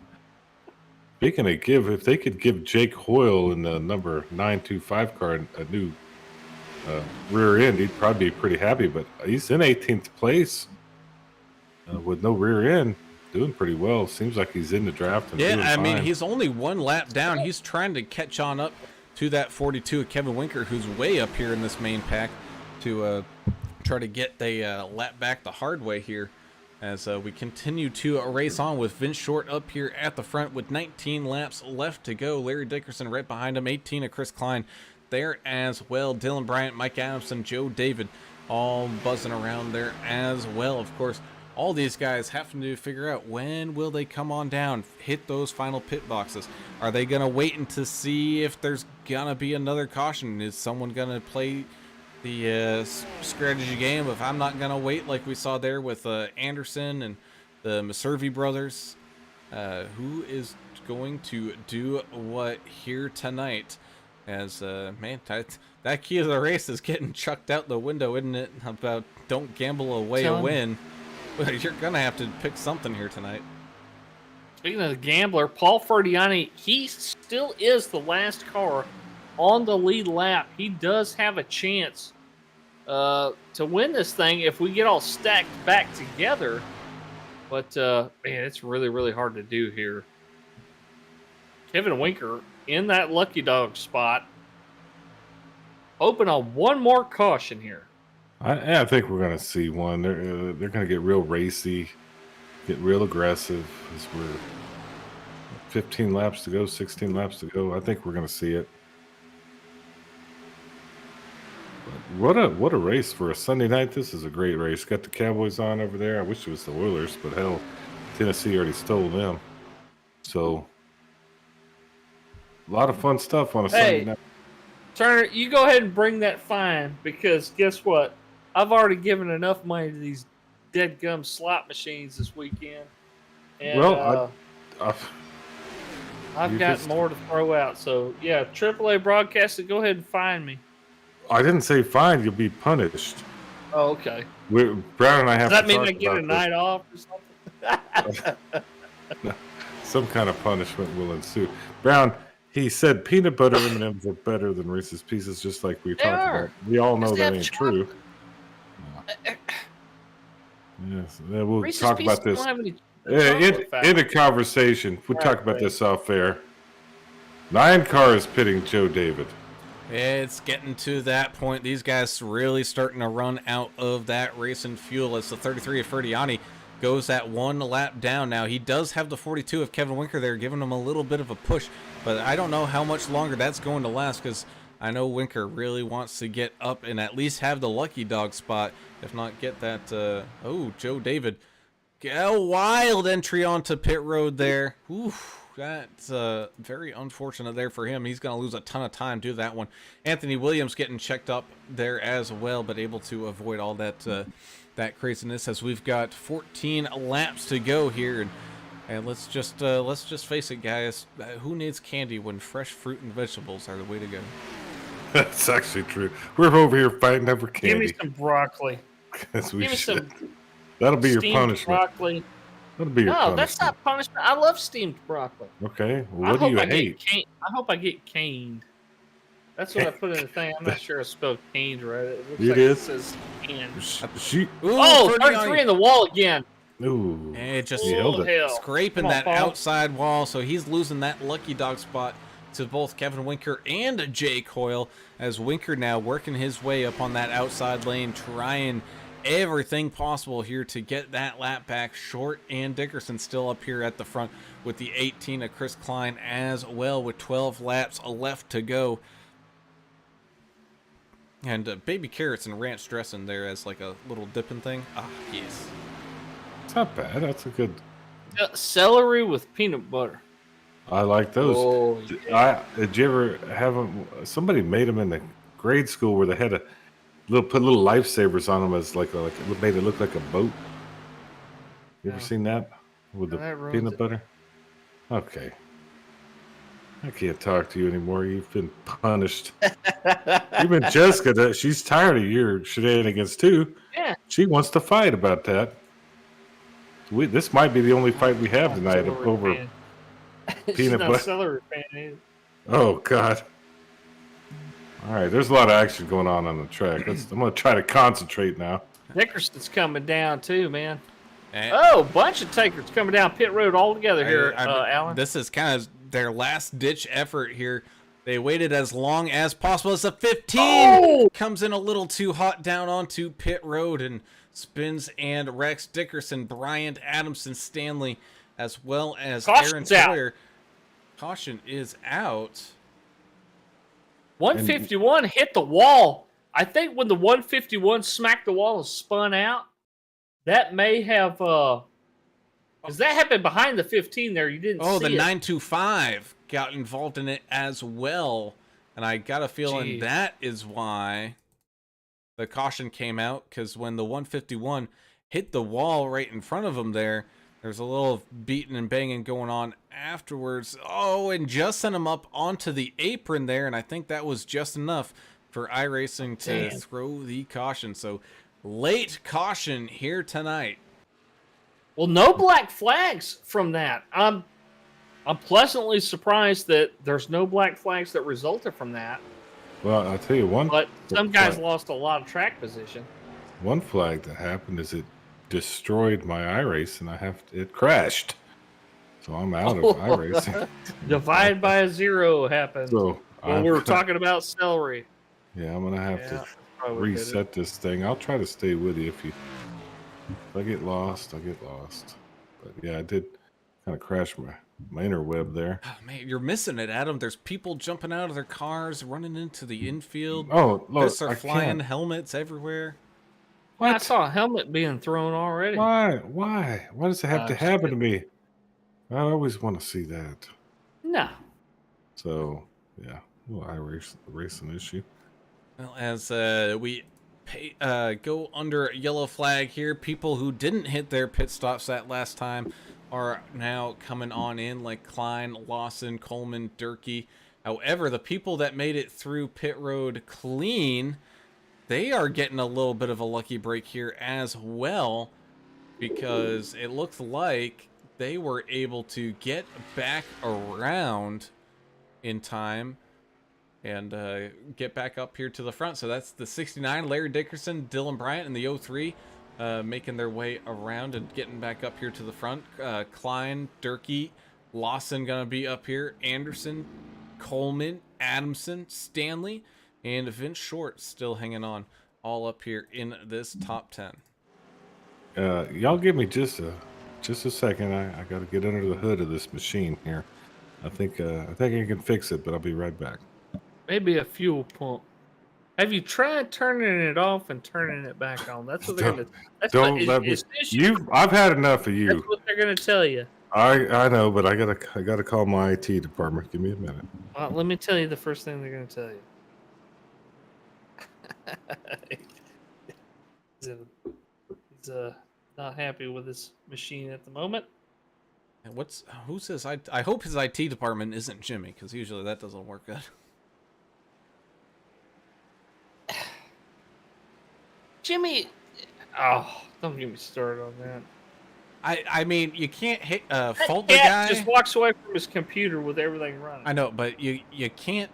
Speaking of give, if they could give Jake Hoyle in the number 925 car a new rear end, he'd probably be pretty happy. But he's in 18th place with no rear end. doing pretty well. Seems like he's in the draft and Yeah, doing I mean, fine. he's only one lap down. He's trying to catch on up to that 42 of Kevin Winker, who's way up here in this main pack, to try to get the lap back the hard way here as we continue to race on with Vince Short up here at the front with 19 laps left to go. Larry Dickerson right behind him, 18 of Chris Klein there as well. Dylan Bryant, Mike Adamson, Joe David all buzzing around there as well. Of course, all these guys having to figure out when will they come on down, hit those final pit boxes. Are they going to wait until see if there's going to be another caution? Is someone going to play the strategy game of I'm not going to wait, like we saw there with Anderson and the Maservi brothers? Who is going to do what here tonight? As man, that key of the race is getting chucked out the window, isn't it? About don't gamble away a win. You're gonna have to pick something here tonight. Speaking of the gambler, Paul Ferdiani, he still is the last car on the lead lap. He does have a chance to win this thing if we get all stacked back together. But man, it's really, really hard to do here. Kevin Winker in that lucky dog spot. Hoping on one more caution here. I think we're going to see one. They're going to get real racy, get real aggressive as we're 15 laps to go, 16 laps to go. I think we're going to see it. What a race for a Sunday night. This is a great race. Got the Cowboys on over there. I wish it was the Oilers, but hell, Tennessee already stole them. So a lot of fun stuff on a Sunday night. Turner, you go ahead and bring that fine, because guess what? I've already given enough money to these dead gum slot machines this weekend. And, Well, I've got more to throw out. So, yeah, AAA Broadcasting, go ahead and fine me. I didn't say fine. You'll be punished. Oh, okay. Brown and I have Does that to mean talk I get a about night off or something? Some kind of punishment will ensue. Brown, he said peanut butter M&Ms are better than Reese's Pieces, just like we talked about. We all know that ain't true. Yes, we'll Reese's talk Pieces about this don't have any in a conversation. We'll talk about this off air. 9 cars pitting Joe David. It's getting to that point. These guys really starting to run out of that racing fuel as the 33 of Ferdiani goes that one lap down. Now, he does have the 42 of Kevin Winker there, giving him a little bit of a push, but I don't know how much longer that's going to last, because I know Winker really wants to get up and at least have the lucky dog spot, if not get that. Oh, Joe David. A wild entry onto pit road there. Oof. That's very unfortunate there for him. He's going to lose a ton of time due to that one. Anthony Williams getting checked up there as well, but able to avoid all that that craziness as we've got 14 laps to go here. And let's just face it, guys. Who needs candy when fresh fruit and vegetables are the way to go? That's actually true. We're over here fighting over candy. Give me some broccoli. Yes, we Give me should. some That'll be your steamed punishment. broccoli. That'll be your No, punishment. that's not punishment. I love steamed broccoli. Okay. Well, what do you hate? I hope I get caned. That's what I put in the thing. I'm not sure I spelled caned right. It looks like is? it says canned. Shoot. Oh, 33 in the wall again. Ooh. And it just Hell. scraping Come on, that Paul. outside wall, so he's losing that lucky dog spot to both Kevin Winker and Jay Coyle, as Winker now working his way up on that outside lane, trying everything possible here to get that lap back. Short and Dickerson still up here at the front with the 18 of Chris Klein as well, with 12 laps left to go. And baby carrots and ranch dressing there as like a little dipping thing. Ah, yes. It's not bad. That's a good. Celery with peanut butter. I like those. Oh, Did you ever have them? Somebody made them in the grade school where they had put little lifesavers on them as like it made it look like a boat. You ever seen that with the That ruins peanut it. butter? Okay. I can't talk to you anymore. You've been punished. Even Jessica, she's tired of your shenanigans too. Yeah. She wants to fight about that. This might be the only fight we have tonight Celery over fan. peanut She's not a butter. celery fan either. Oh God! All right, there's a lot of action going on the track. I'm going to try to concentrate now. Dickerson's coming down too, man. And Oh, bunch of takers coming down pit road all together here, Alan. this is kind of their last ditch effort here. They waited as long as possible. It's a 15 comes in a little too hot down onto pit road and spins, and Rex Dickerson, Bryant Adamson, Stanley, as well as Aaron Caution's out. Sawyer. Caution is out. 151 hit the wall. I think when the 151 smacked the wall and spun out, that may have because that happened behind the 15 there. You didn't Oh, see the it. 925 got involved in it as well. And I got a feeling Jeez. that is why the caution came out, because when the 151 hit the wall right in front of him there's a little beating and banging going on afterwards. Oh, and just sent him up onto the apron there, and I think that was just enough for iRacing to Damn. throw the caution. So late caution here tonight. Well, no black flags from that. I'm pleasantly surprised that there's no black flags that resulted from that. Well, I'll tell you one. But some guys flag- lost a lot of track position. One flag that happened is it destroyed my iRace, and it crashed. So I'm out of iRacing. Divide by a zero happened. So when we were talking about celery. Yeah, I'm gonna have Yeah, to that's probably what did it. reset this thing. I'll try to stay with you if I get lost, I get lost. But yeah, I did kind of crash my interweb there. Oh, man, you're missing it, Adam. There's people jumping out of their cars, running into the infield. Oh, look, Fists are I flying, can't. helmets everywhere. I saw a helmet being thrown already. Why? Why? Why does it have to Oh, happen to shit. me? I always want to see that. No. So yeah, well, racing issue. Well, as we go under a yellow flag here, people who didn't hit their pit stops that last time are now coming on in, like Klein, Lawson, Coleman, Durkee. However, the people that made it through pit road clean, they are getting a little bit of a lucky break here as well, because it looks like they were able to get back around in time and get back up here to the front. So that's the 69, Larry Dickerson, Dylan Bryant, and the 03 making their way around and getting back up here to the front. Klein, Durkee, Lawson gonna be up here, Anderson, Coleman, Adamson, Stanley, and Vince Short still hanging on, all up here in this top 10. Y'all give me just a second. I got to get under the hood of this machine here. I think I can fix it, but I'll be right back. Maybe a fuel pump. Have you tried turning it off and turning it back on? That's what they're gonna. That's Don't what, let me. as soon as you- I've had enough of That's you. what they're gonna tell you. I know, but I gotta call my IT department. Give me a minute. Well, let me tell you the first thing they're gonna tell you. He's not happy with his machine at the moment. And who says I hope his IT department isn't Jimmy, because usually that doesn't work good. Jimmy, oh, don't get me started on that. I mean, you can't hit That fault the cat guy. just walks away from his computer with everything running. I know, but you can't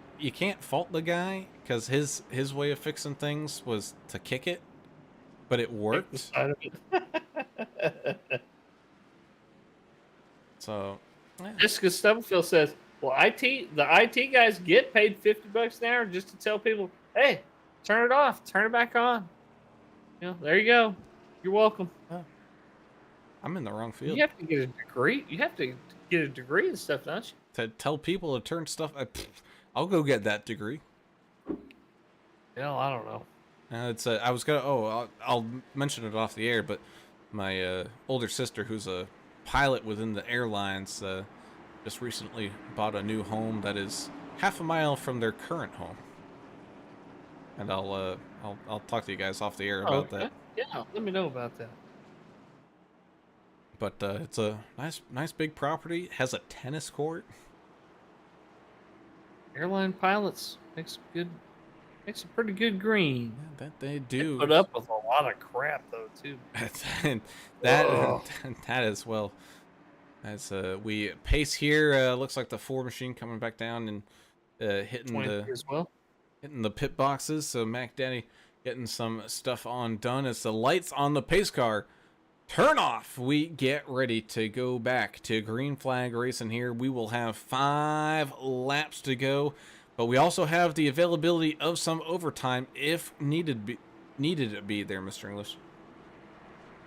fault the guy, because his way of fixing things was to kick it, but it worked. Side of it. So yeah. Jessica Stubblefield says, "Well, the IT guys get paid $50 an hour just to tell people, hey, turn it off, turn it back on. You know, there you go. You're welcome." I'm in the wrong field. You have to get a degree. You have to get a degree and stuff, don't you? To tell people to turn stuff. I'll go get that degree. Hell, I don't know. It's I was gonna. Oh, I'll mention it off the air, but my older sister, who's a pilot within the airlines, just recently bought a new home that is half a mile from their current home, and I'll talk to you guys off the air about that. Yeah, let me know about that. But it's a nice big property. It has a tennis court. Airline pilots makes a pretty good green. Yeah, that they do. Put up with a lot of crap though too. that as well. As we pace here, looks like the 4 machine coming back down and hitting 23 as well. hitting the pit boxes. So Mac Daddy getting some stuff on done as the lights on the pace car turn off, we get ready to go back to green flag racing here. We will have 5 laps to go, but we also have the availability of some overtime if needed to be there, Mr. English.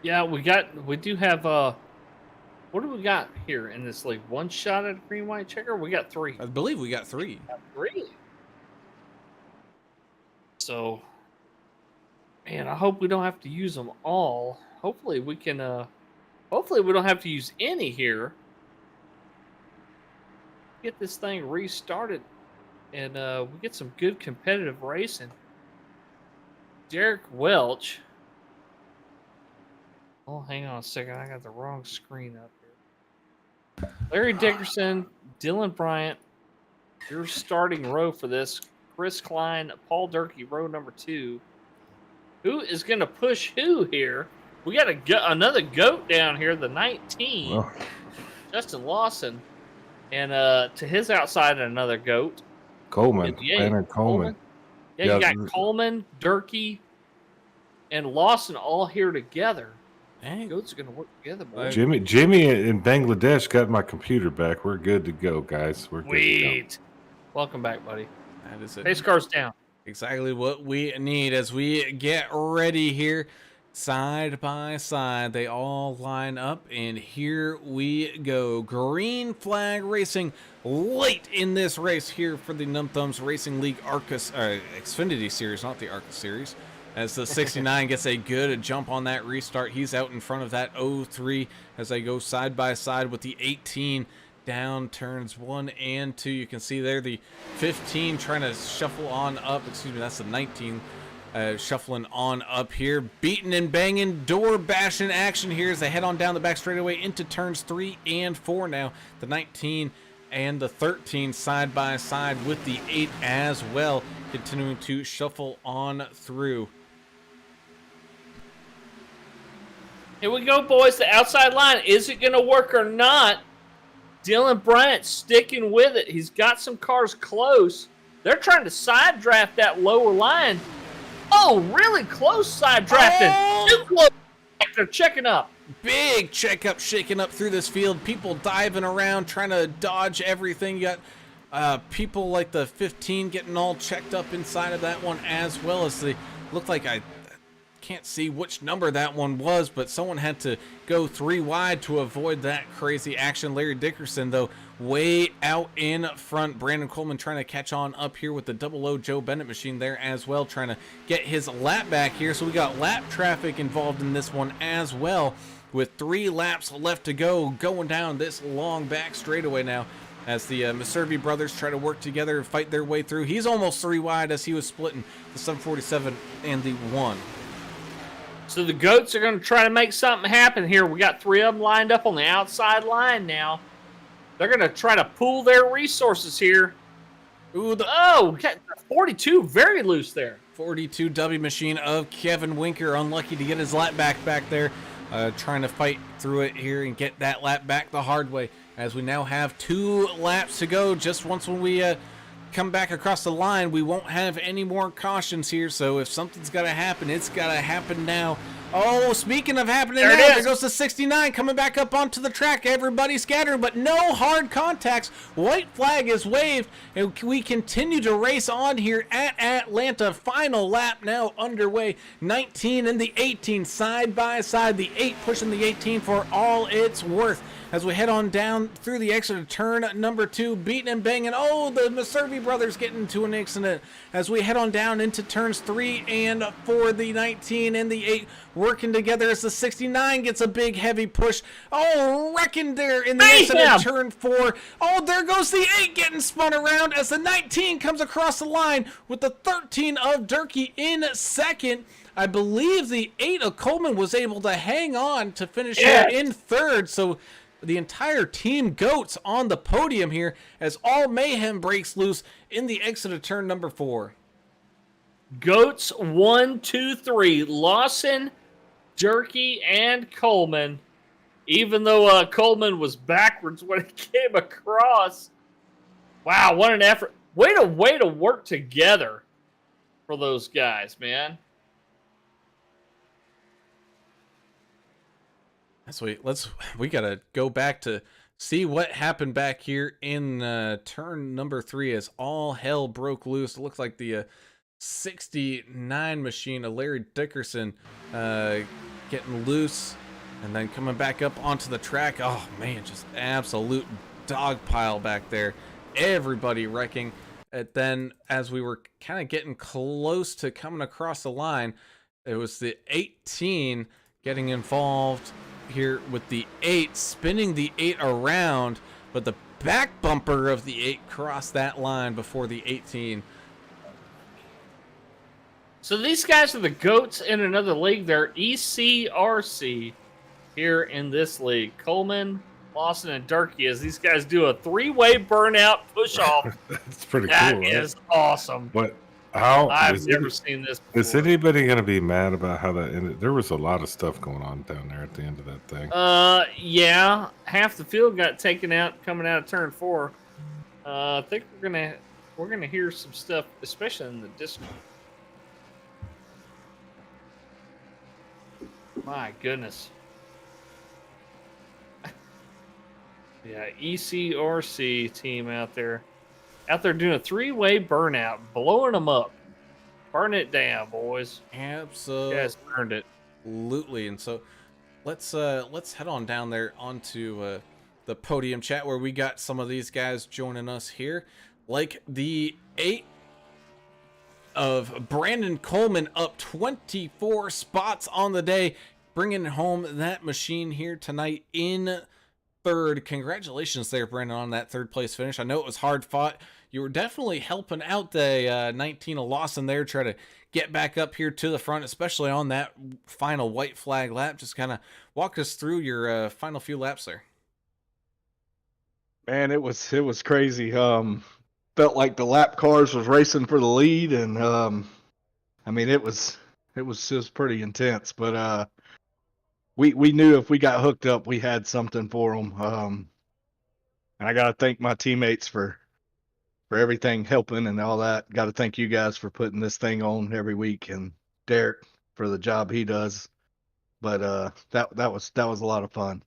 Yeah, we do have what do we got here in this league? 1 shot at a green white checker? We got 3. I believe we got 3. Really? So, man, I hope we don't have to use them all. Hopefully we can hopefully we don't have to use any here. Get this thing restarted and we get some good competitive racing. Derek Welch. Oh, hang on a second. I got the wrong screen up here. Larry Dickerson, Dylan Bryant, your starting row for this. Chris Klein, Paul Durkee, row number 2. Who is going to push who here? We got another goat down here, the 19, Well, Justin Lawson. And to his outside, another goat. Coleman. Yeah, Tanner Coleman. Yeah, you got Coleman, Durkee, and Lawson all here together. Dang. Goats are going to work together, boys. Jimmy in Bangladesh got my computer back. We're good to go, guys. We're good to go. Sweet. Welcome back, buddy. That is it. Pace car's down. Exactly what we need as we get ready here. Side by side, they all line up, and here we go. Green flag racing late in this race here for the Num Thumbs Racing League Xfinity Series, not the Arcus Series. As the 69 gets a good jump on that restart. He's out in front of that 03 as they go side by side with the 18 down turns 1 and 2. You can see there the 15 trying to shuffle on up. Excuse me, that's the 19 shuffling on up here. Beating and banging, door bashing action here as they head on down the back straightaway into turns 3 and 4 now. The 19 and the 13 side by side with the 8 as well, continuing to shuffle on through. Here we go, boys. The outside line. Is it going to work or not? Dylan Bryant sticking with it. He's got some cars close. They're trying to side draft that lower line. Oh, really close side drafting. Oh! Too close. They're checking up. Big checkup shaking up through this field. People diving around, trying to dodge everything. You got people like the 15 getting all checked up inside of that one, as well as the looked like I can't see which number that one was, but someone had to go 3 wide to avoid that crazy action. Larry Dickerson, though, way out in front. Brandon Coleman trying to catch on up here with the 00 Joe Bennett machine there as well, trying to get his lap back here. So we got lap traffic involved in this one as well, with 3 laps left to go, going down this long back straightaway now as the Maservi brothers try to work together and fight their way through. He's almost 3 wide as he was splitting the 747 and the 1. So the goats are going to try to make something happen here. We got 3 of them lined up on the outside line now. They're going to try to pool their resources here. Ooh, the 42, very loose there. 42 W machine of Kevin Winker, unlucky to get his lap back there. Trying to fight through it here and get that lap back the hard way, as we now have 2 laps to go. Just once when we come back across the line, we won't have any more cautions here, so if something's got to happen, it's got to happen now. Oh, speaking of happening now, there goes the 69 coming back up onto the track. Everybody scattering, but no hard contacts. White flag is waved, and we continue to race on here at Atlanta. Final lap now underway. 19 and the 18 side by side. The 8 pushing the 18 for all it's worth, as we head on down through the exit of turn number 2, beating and banging. Oh, the Maservi brothers get into an accident as we head on down into turns 3 and 4. The 19 and the 8 working together as the 69 gets a big heavy push. Oh, wrecking there in the exit of turn 4. Oh, there goes the 8 getting spun around as the 19 comes across the line with the 13 of Durkee in second. I believe the 8 of Coleman was able to hang on to finish here in third. So the entire team goats on the podium here as all mayhem breaks loose in the exit of turn number 4. Goats 1, 2, 3. Lawson, Durkee, and Coleman. Even though Coleman was backwards when he came across. Wow, what an effort. Way to work together for those guys, man. So we gotta go back to see what happened back here in turn number 3 as all hell broke loose. It looks like the 69 machine of Larry Dickerson getting loose and then coming back up onto the track. Oh man, just absolute dog pile back there. Everybody wrecking. And then as we were kind of getting close to coming across the line, it was the 18 getting involved here with the 8, spinning the 8 around, but the back bumper of the 8 crossed that line before the 18. So these guys are the GOATs in another league. They're ECRC here in this league. Coleman, Lawson, and Durkee, as these guys do a 3-way burnout push-off. That's pretty cool. That right? is awesome. But how I've never seen this before. Is anybody going to be mad about how that ended? There was a lot of stuff going on down there at the end of that thing. Yeah. Half the field got taken out coming out of turn 4. I think we're gonna hear some stuff, especially in the Discord. My goodness. Yeah, ECRC team out there doing a 3-way burnout, blowing them up, burn it down, boys. Absolutely. You guys burned it. Absolutely. And so let's head on down there onto the podium chat where we got some of these guys joining us here, like the 8 of Brandon Coleman, up 24 spots on the day, bringing home that machine here tonight in 3rd. Congratulations there, Brandon, on that 3rd place finish. I know it was hard fought. You were definitely helping out the 19 of Lawson there, try to get back up here to the front, especially on that final white flag lap. Just kind of walk us through your final few laps there. Man, it was crazy. Felt like the lap cars was racing for the lead, and I mean it was just pretty intense. But we knew if we got hooked up, we had something for them. And I got to thank my teammates for everything, helping and all that. Got to thank you guys for putting this thing on every week, and Derek for the job he does. But that was a lot of fun.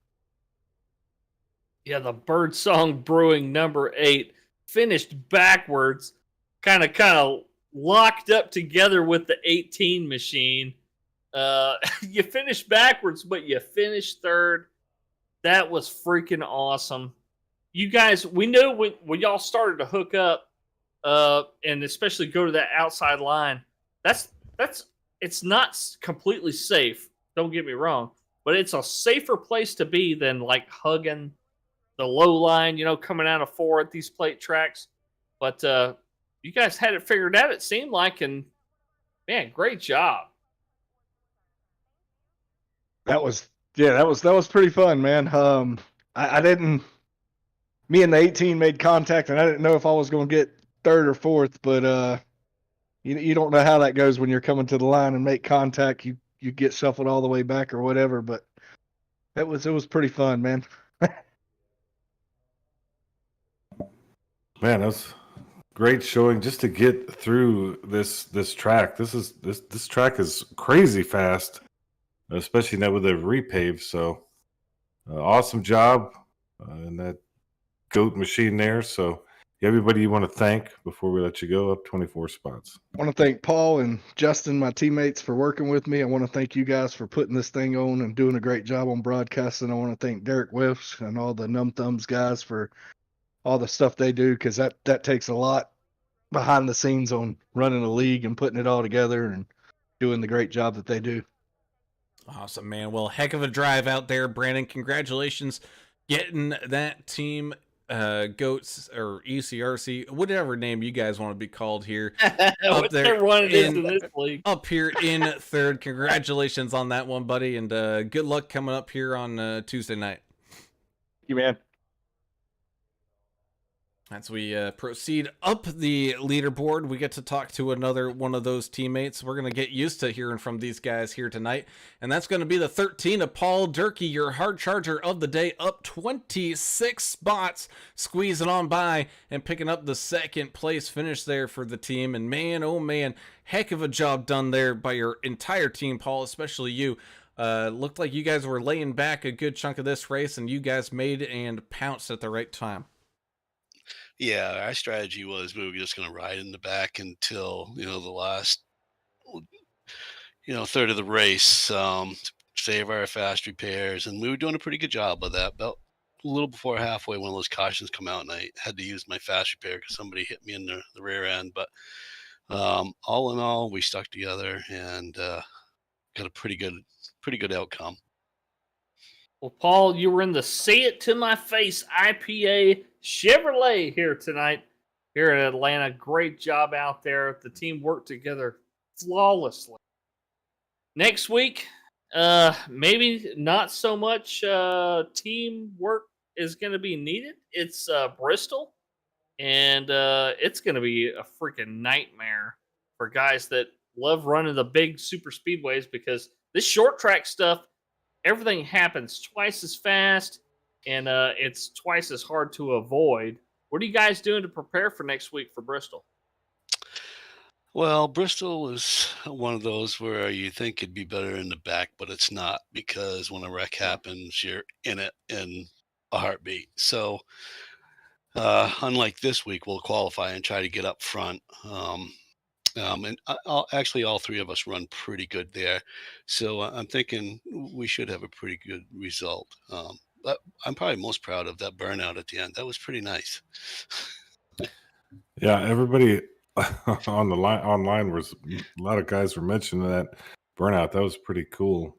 Yeah, the Birdsong Brewing number 8 finished backwards, kind of locked up together with the 18 machine. You finished backwards, but you finished 3rd. That was freaking awesome. You guys, we knew when y'all started to hook up, and especially go to that outside line, it's not completely safe. Don't get me wrong, but it's a safer place to be than like hugging the low line, coming out of 4 at these plate tracks. But you guys had it figured out, it seemed like, and man, great job. That was pretty fun, man. I didn't. Me and the 18 made contact, and I didn't know if I was going to get 3rd or 4th. But you don't know how that goes when you're coming to the line and make contact. You get shuffled all the way back or whatever. But it was pretty fun, man. Man, that's great showing just to get through this track. This track is crazy fast, especially now with the repave. So awesome job in that GOAT machine there. So everybody you want to thank before we let you go, up 24 spots. I want to thank Paul and Justin, my teammates, for working with me. I want to thank you guys for putting this thing on and doing a great job on broadcasting. I want to thank Derek Whiffs and all the Num Thumbs guys for all the stuff they do, because that takes a lot behind the scenes on running a league and putting it all together and doing the great job that they do. Awesome, man. Well, heck of a drive out there, Brandon. Congratulations getting that team GOATs or ECRC, whatever name you guys want to be called here, up there in this league. Up here in 3rd. Congratulations on that one, buddy, and good luck coming up here on Tuesday night. Thank you, man. As we proceed up the leaderboard, we get to talk to another one of those teammates. We're going to get used to hearing from these guys here tonight. And that's going to be the 13 of Paul Durkee, your hard charger of the day, up 26 spots, squeezing on by and picking up the 2nd place finish there for the team. And man, oh man, heck of a job done there by your entire team, Paul, especially you. Looked like you guys were laying back a good chunk of this race, and you guys made and pounced at the right time. Yeah, our strategy was we were just going to ride in the back until the last third of the race, save our fast repairs, and we were doing a pretty good job of that. About a little before halfway, one of those cautions come out, and I had to use my fast repair because somebody hit me in the rear end. But all in all, we stuck together and got a pretty good outcome. Well, Paul, you were in the Say It To My Face IPA Chevrolet here tonight, here in Atlanta. Great job out there. The team worked together flawlessly. Next week, maybe not so much teamwork is going to be needed. It's Bristol, and it's going to be a freaking nightmare for guys that love running the big super speedways, because this short track stuff, everything happens twice as fast, and it's twice as hard to avoid. What are you guys doing to prepare for next week for Bristol? Well, Bristol is one of those where you think it'd be better in the back, but it's not, because when a wreck happens, you're in it in a heartbeat. So, unlike this week, we'll qualify and try to get up front. And actually, all three of us run pretty good there. So I'm thinking we should have a pretty good result. But I'm probably most proud of that burnout at the end. That was pretty nice. Yeah, everybody on the line online was a lot of guys were mentioning that burnout. That was pretty cool.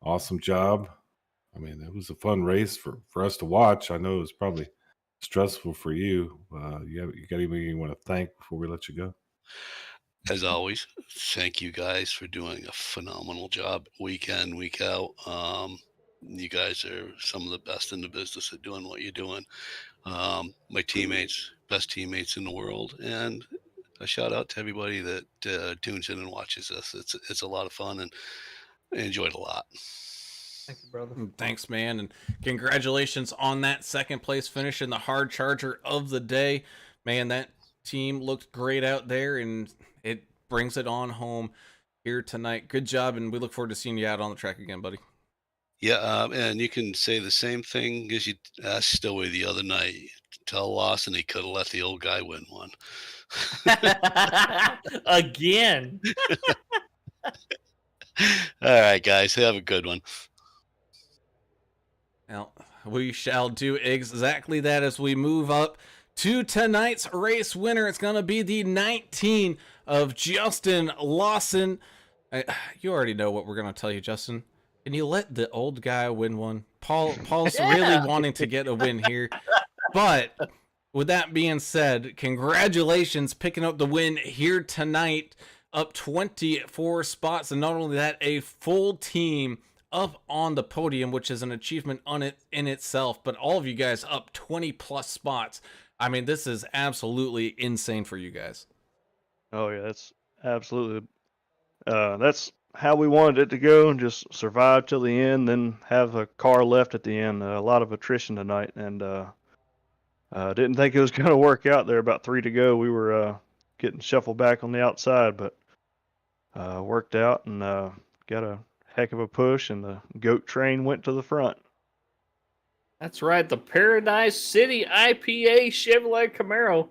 Awesome job. I mean, it was a fun race for us to watch. I know it was probably stressful for you. You got anybody you want to thank before we let you go? As always, thank you guys for doing a phenomenal job week in, week out. You guys are some of the best in the business at doing what you're doing. My teammates, best teammates in the world, and a shout out to everybody that tunes in and watches us. It's a lot of fun, and I enjoyed a lot. Thank you, brother. Thanks, man, and congratulations on that second place finish in the hard charger of the day. Man, that team looked great out there, and it brings it on home here tonight. Good job, and we look forward to seeing you out on the track again, buddy. Yeah, and you can say the same thing as you asked Stowey the other night. Tell Lawson he could have let the old guy win one. Again. All right, guys, have a good one. Well, we shall do exactly that as we move up to tonight's race winner. It's going to be the 19 of Justin Lawson. You already know what we're going to tell you, Justin. Can you let the old guy win one? Paul's really wanting to get a win here. But with that being said, congratulations picking up the win here tonight, up 24 spots. And not only that, a full team up on the podium, which is an achievement in itself, but all of you guys up 20 plus spots. I mean, this is absolutely insane for you guys. Oh yeah, that's absolutely. That's how we wanted it to go, and just survive till the end, then have a car left at the end. A lot of attrition tonight, and didn't think it was going to work out there. About 3 to go, we were getting shuffled back on the outside, but worked out and got a heck of a push, and the GOAT train went to the front. That's right. The Paradise City IPA Chevrolet Camaro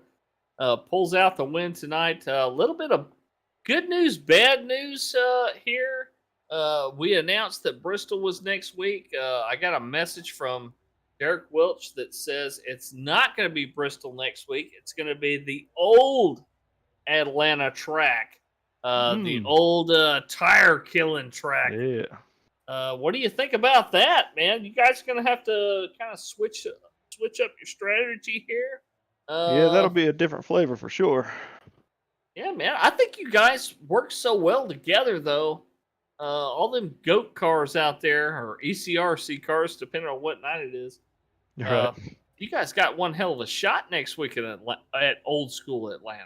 pulls out the win tonight. A little bit of good news, bad news here. We announced that Bristol was next week. I got a message from Derek Welch that says it's not going to be Bristol next week. It's going to be the old Atlanta track, the old tire killing track. Yeah. What do you think about that, man? You guys are going to have to kind of switch up your strategy here. Yeah, that'll be a different flavor for sure. Yeah, man. I think you guys work so well together, though. All them GOAT cars out there, or ECRC cars, depending on what night it is. Right. You guys got one hell of a shot next week at Old School Atlanta.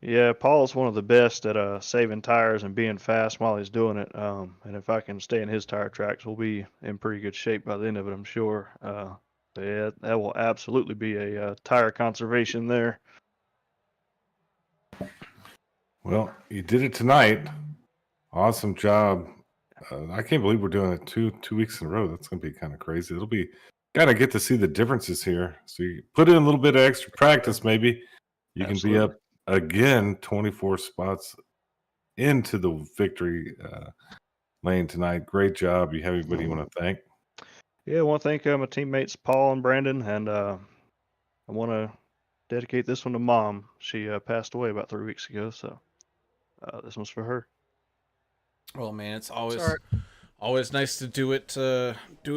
Yeah, Paul's one of the best at saving tires and being fast while he's doing it. And if I can stay in his tire tracks, we'll be in pretty good shape by the end of it, I'm sure. Yeah, that will absolutely be a tire conservation there. Well, you did it tonight. Awesome job. I can't believe we're doing it two weeks in a row. That's gonna be kind of crazy. It'll be gotta get to see the differences here. So you put in a little bit of extra practice, maybe you can be Absolutely. up again 24 spots into the victory lane tonight. Great job. You have anybody you want to thank? Yeah, I want to thank my teammates Paul and Brandon, and I want to dedicate this one to Mom. She passed away about 3 weeks ago, so this one's for her. Well, man, it's Sorry. always nice to do it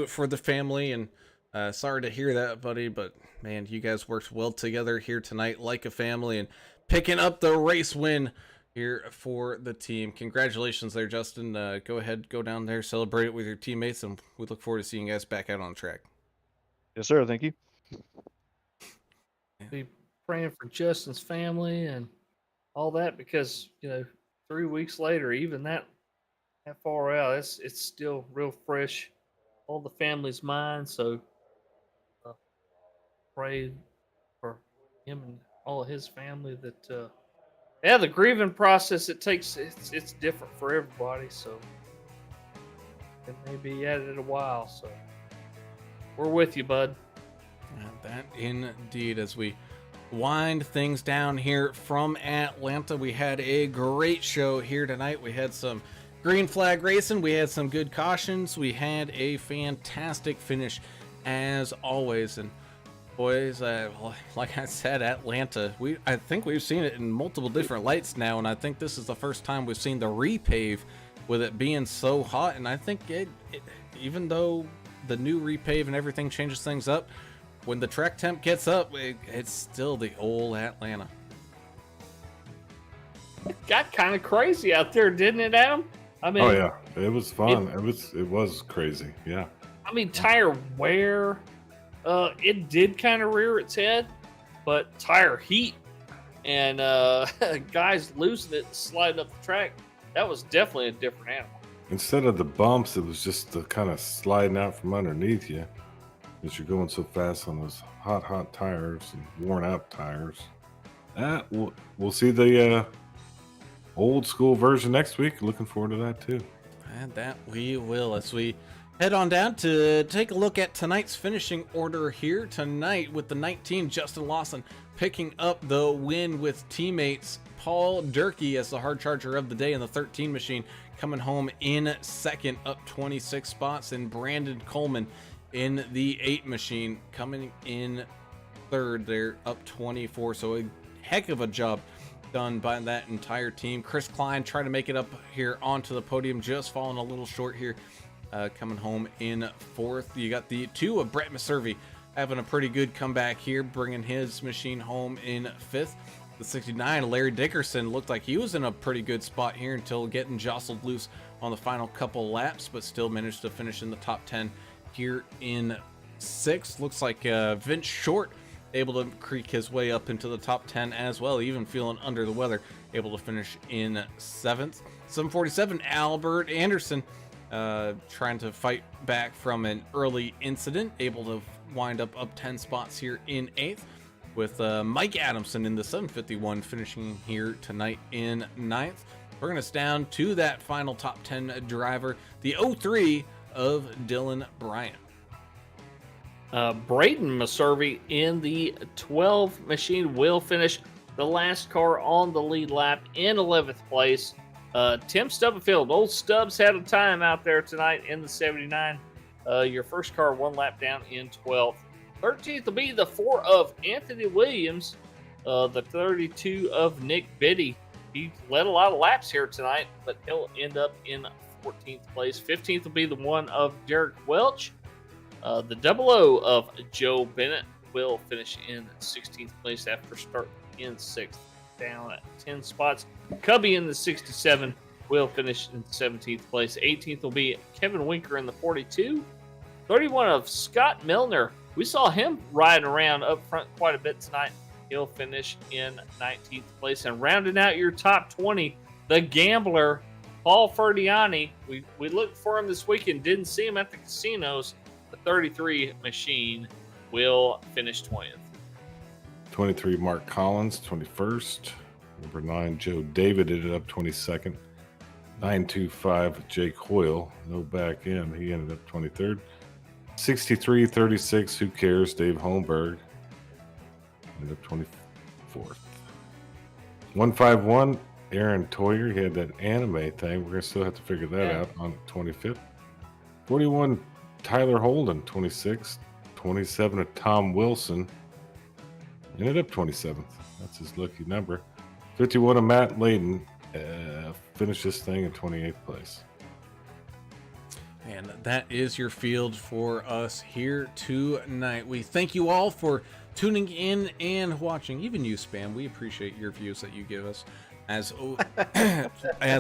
for the family. And sorry to hear that, buddy, but man, you guys worked well together here tonight like a family and picking up the race win here for the team. Congratulations there, Justin. Go ahead, go down there, celebrate it with your teammates, and we look forward to seeing you guys back out on the track. Yes, sir. Thank you. Be praying for Justin's family and all that, because 3 weeks later, even that far out, it's still real fresh on the family's mind. So pray for him and all of his family. That the grieving process, it's different for everybody. So it may be at it a while. So we're with you, bud. That indeed. As we wind things down here from Atlanta, we had a great show here tonight. We had some green flag racing, we had some good cautions, we had a fantastic finish as always. And boys, like I said, Atlanta, I think we've seen it in multiple different lights now, and I think this is the first time we've seen the repave with it being so hot. And I think it even though the new repave and everything changes things up, when the track temp gets up, it's still the old Atlanta. It got kind of crazy out there, didn't it, Adam? I mean, Oh yeah, it was fun. It was crazy. Yeah. I mean, tire wear, it did kind of rear its head, but tire heat and guys losing it and sliding up the track, that was definitely a different animal. Instead of the bumps, it was just the kind of sliding out from underneath you as you're going so fast on those hot tires and worn out tires. We'll see the old school version next week. Looking forward to that too. And that we will, as we head on down to take a look at tonight's finishing order here tonight, with the 19 Justin Lawson picking up the win with teammates Paul Durkee as the hard charger of the day in the 13 machine, coming home in second, up 26 spots, and Brandon Coleman in the 8 machine coming in third there, up 24. So a heck of a job done by that entire team. Chris Klein trying to make it up here onto the podium, just falling a little short here, coming home in fourth. You got the 2 of Brett Meservey having a pretty good comeback here, bringing his machine home in fifth. The 69, Larry Dickerson, looked like he was in a pretty good spot here until getting jostled loose on the final couple laps, but still managed to finish in the top 10 here in sixth. Looks like Vince Short able to creak his way up into the top 10 as well, even feeling under the weather, able to finish in seventh. 747, Albert Anderson trying to fight back from an early incident, able to wind up 10 spots here in eighth, with Mike Adamson in the 751 finishing here tonight in ninth. Bringing us down to that final top 10 driver, the 03 of Dylan Bryant. Braden Meservey in the 12 machine will finish the last car on the lead lap in 11th place. Tim Stubblefield, old Stubbs, had a time out there tonight in the 79. Your first car 1 lap down in 12th. 13th will be the 4 of Anthony Williams, the 32 of Nick Biddy. He led a lot of laps here tonight, but he'll end up in 14th place. 15th will be the 1 of Derek Welch. The 00 of Joe Bennett will finish in 16th place after starting in 6th, down at 10 spots. Cubby in the 67 will finish in 17th place. 18th will be Kevin Winker in the 42. 31 of Scott Milner. We saw him riding around up front quite a bit tonight. He'll finish in 19th place. And rounding out your top 20, the gambler, Paul Ferdiani. We looked for him this weekend, didn't see him at the casinos. The 33 machine will finish 20th. 23, Mark Collins, 21st. Number 9, Joe David ended up 22nd. 925 Jake Hoyle, no back end. He ended up 23rd. 6336, who cares? Dave Holmberg ended up 24th. 151 Aaron Toyer. He had that anime thing. We're gonna still have to figure that out on 25th. 41 Tyler Holden, 26th. 27 of Tom Wilson. Ended up 27th. That's his lucky number. 51 of Matt Layden. Finished this thing in 28th place. And that is your field for us here tonight. We thank you all for tuning in and watching. Even you, Spam. We appreciate your views that you give us. As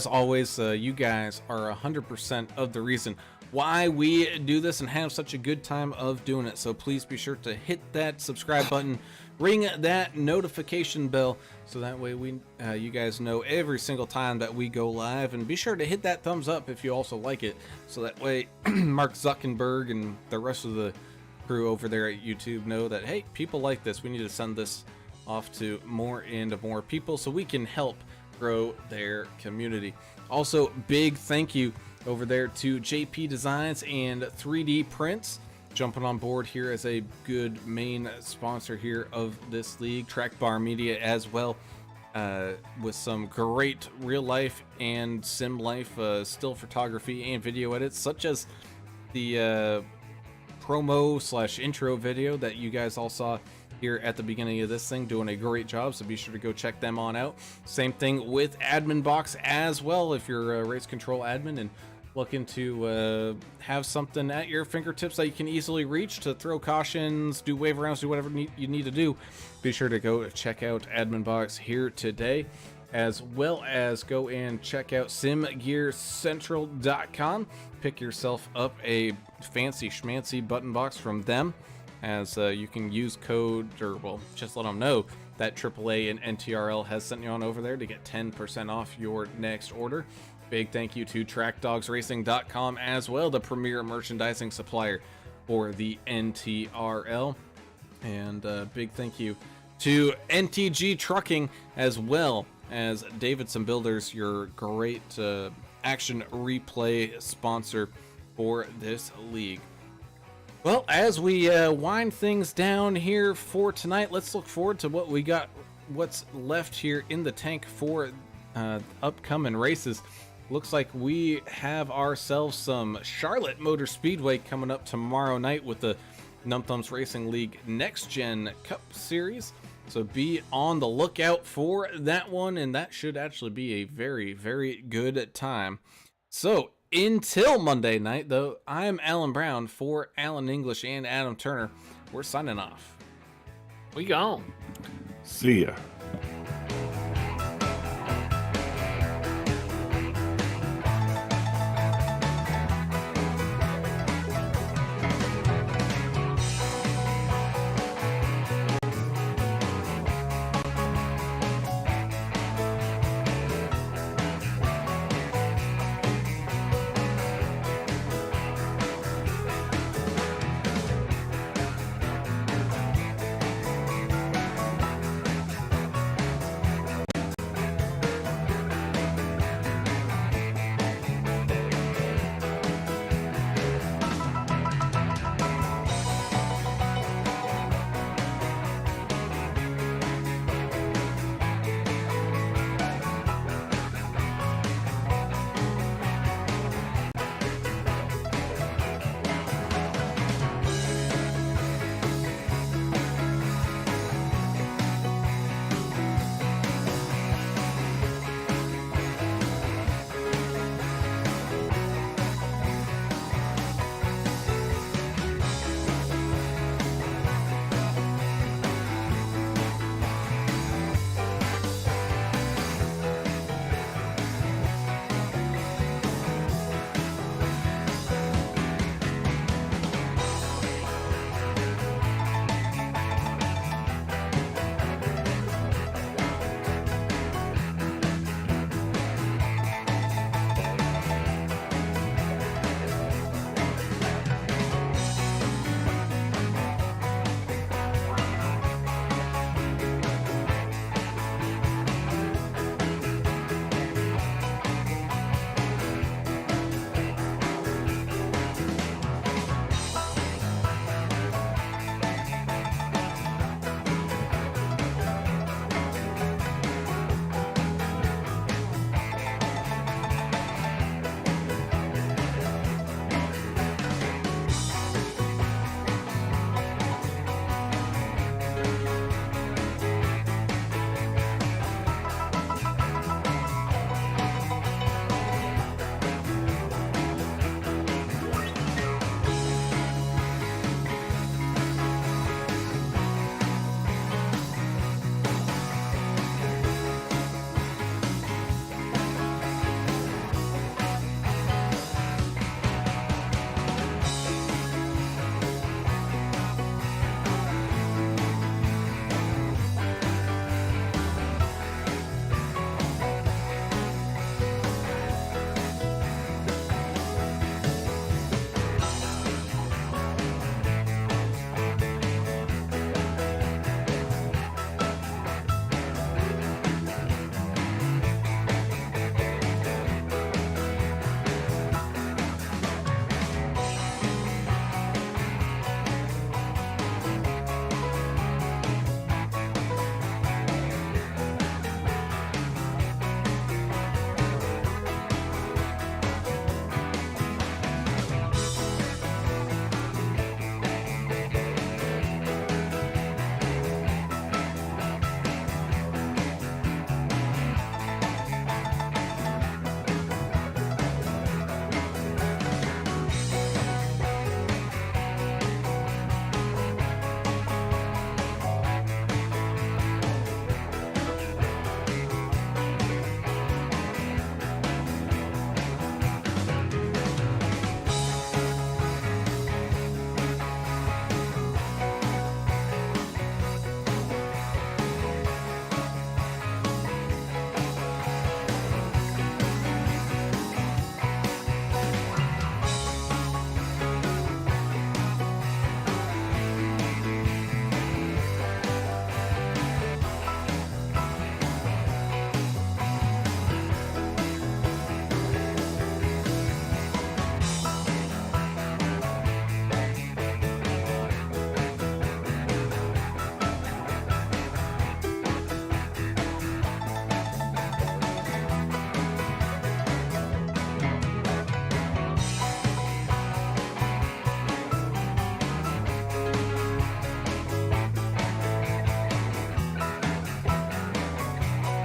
always, you guys are 100% of the reason why we do this and have such a good time of doing it. So please be sure to hit that subscribe button, ring that notification bell, so that way you guys know every single time that we go live. And be sure to hit that thumbs up if you also like it, so that way Mark Zuckerberg and the rest of the crew over there at YouTube know that, hey, people like this. We need to send this off to more and more people so we can help grow their community. Also, big thank you over there to JP Designs and 3D Prints, jumping on board here as a good main sponsor here of this league. Track Bar Media as well, with some great real life and sim life still photography and video edits, such as the promo / intro video that you guys all saw here at the beginning of this thing, doing a great job, so be sure to go check them on out. Same thing with AdminBoxx as well, if you're a race control admin and looking to have something at your fingertips that you can easily reach to throw cautions, do wave rounds, do whatever you need to do. Be sure to go check out AdminBoxx here today, as well as go and check out simgearcentral.com. Pick yourself up a fancy schmancy button box from them, as you can use code, or well, just let them know that AAA and NTRL has sent you on over there to get 10% off your next order. Big thank you to trackdogsracing.com as well, the premier merchandising supplier for the NTRL. And big thank you to NTG Trucking as well as Davidson Builders, your great action replay sponsor for this league. Well, as we wind things down here for tonight, let's look forward to what's left here in the tank for upcoming races. Looks like we have ourselves some Charlotte Motor Speedway coming up tomorrow night with the Num Thumbs Racing League Next Gen Cup Series. So be on the lookout for that one, and that should actually be a very, very good time. So until Monday night, though, I'm Alan Brown for Alan English and Adam Turner. We're signing off. We gone. See ya.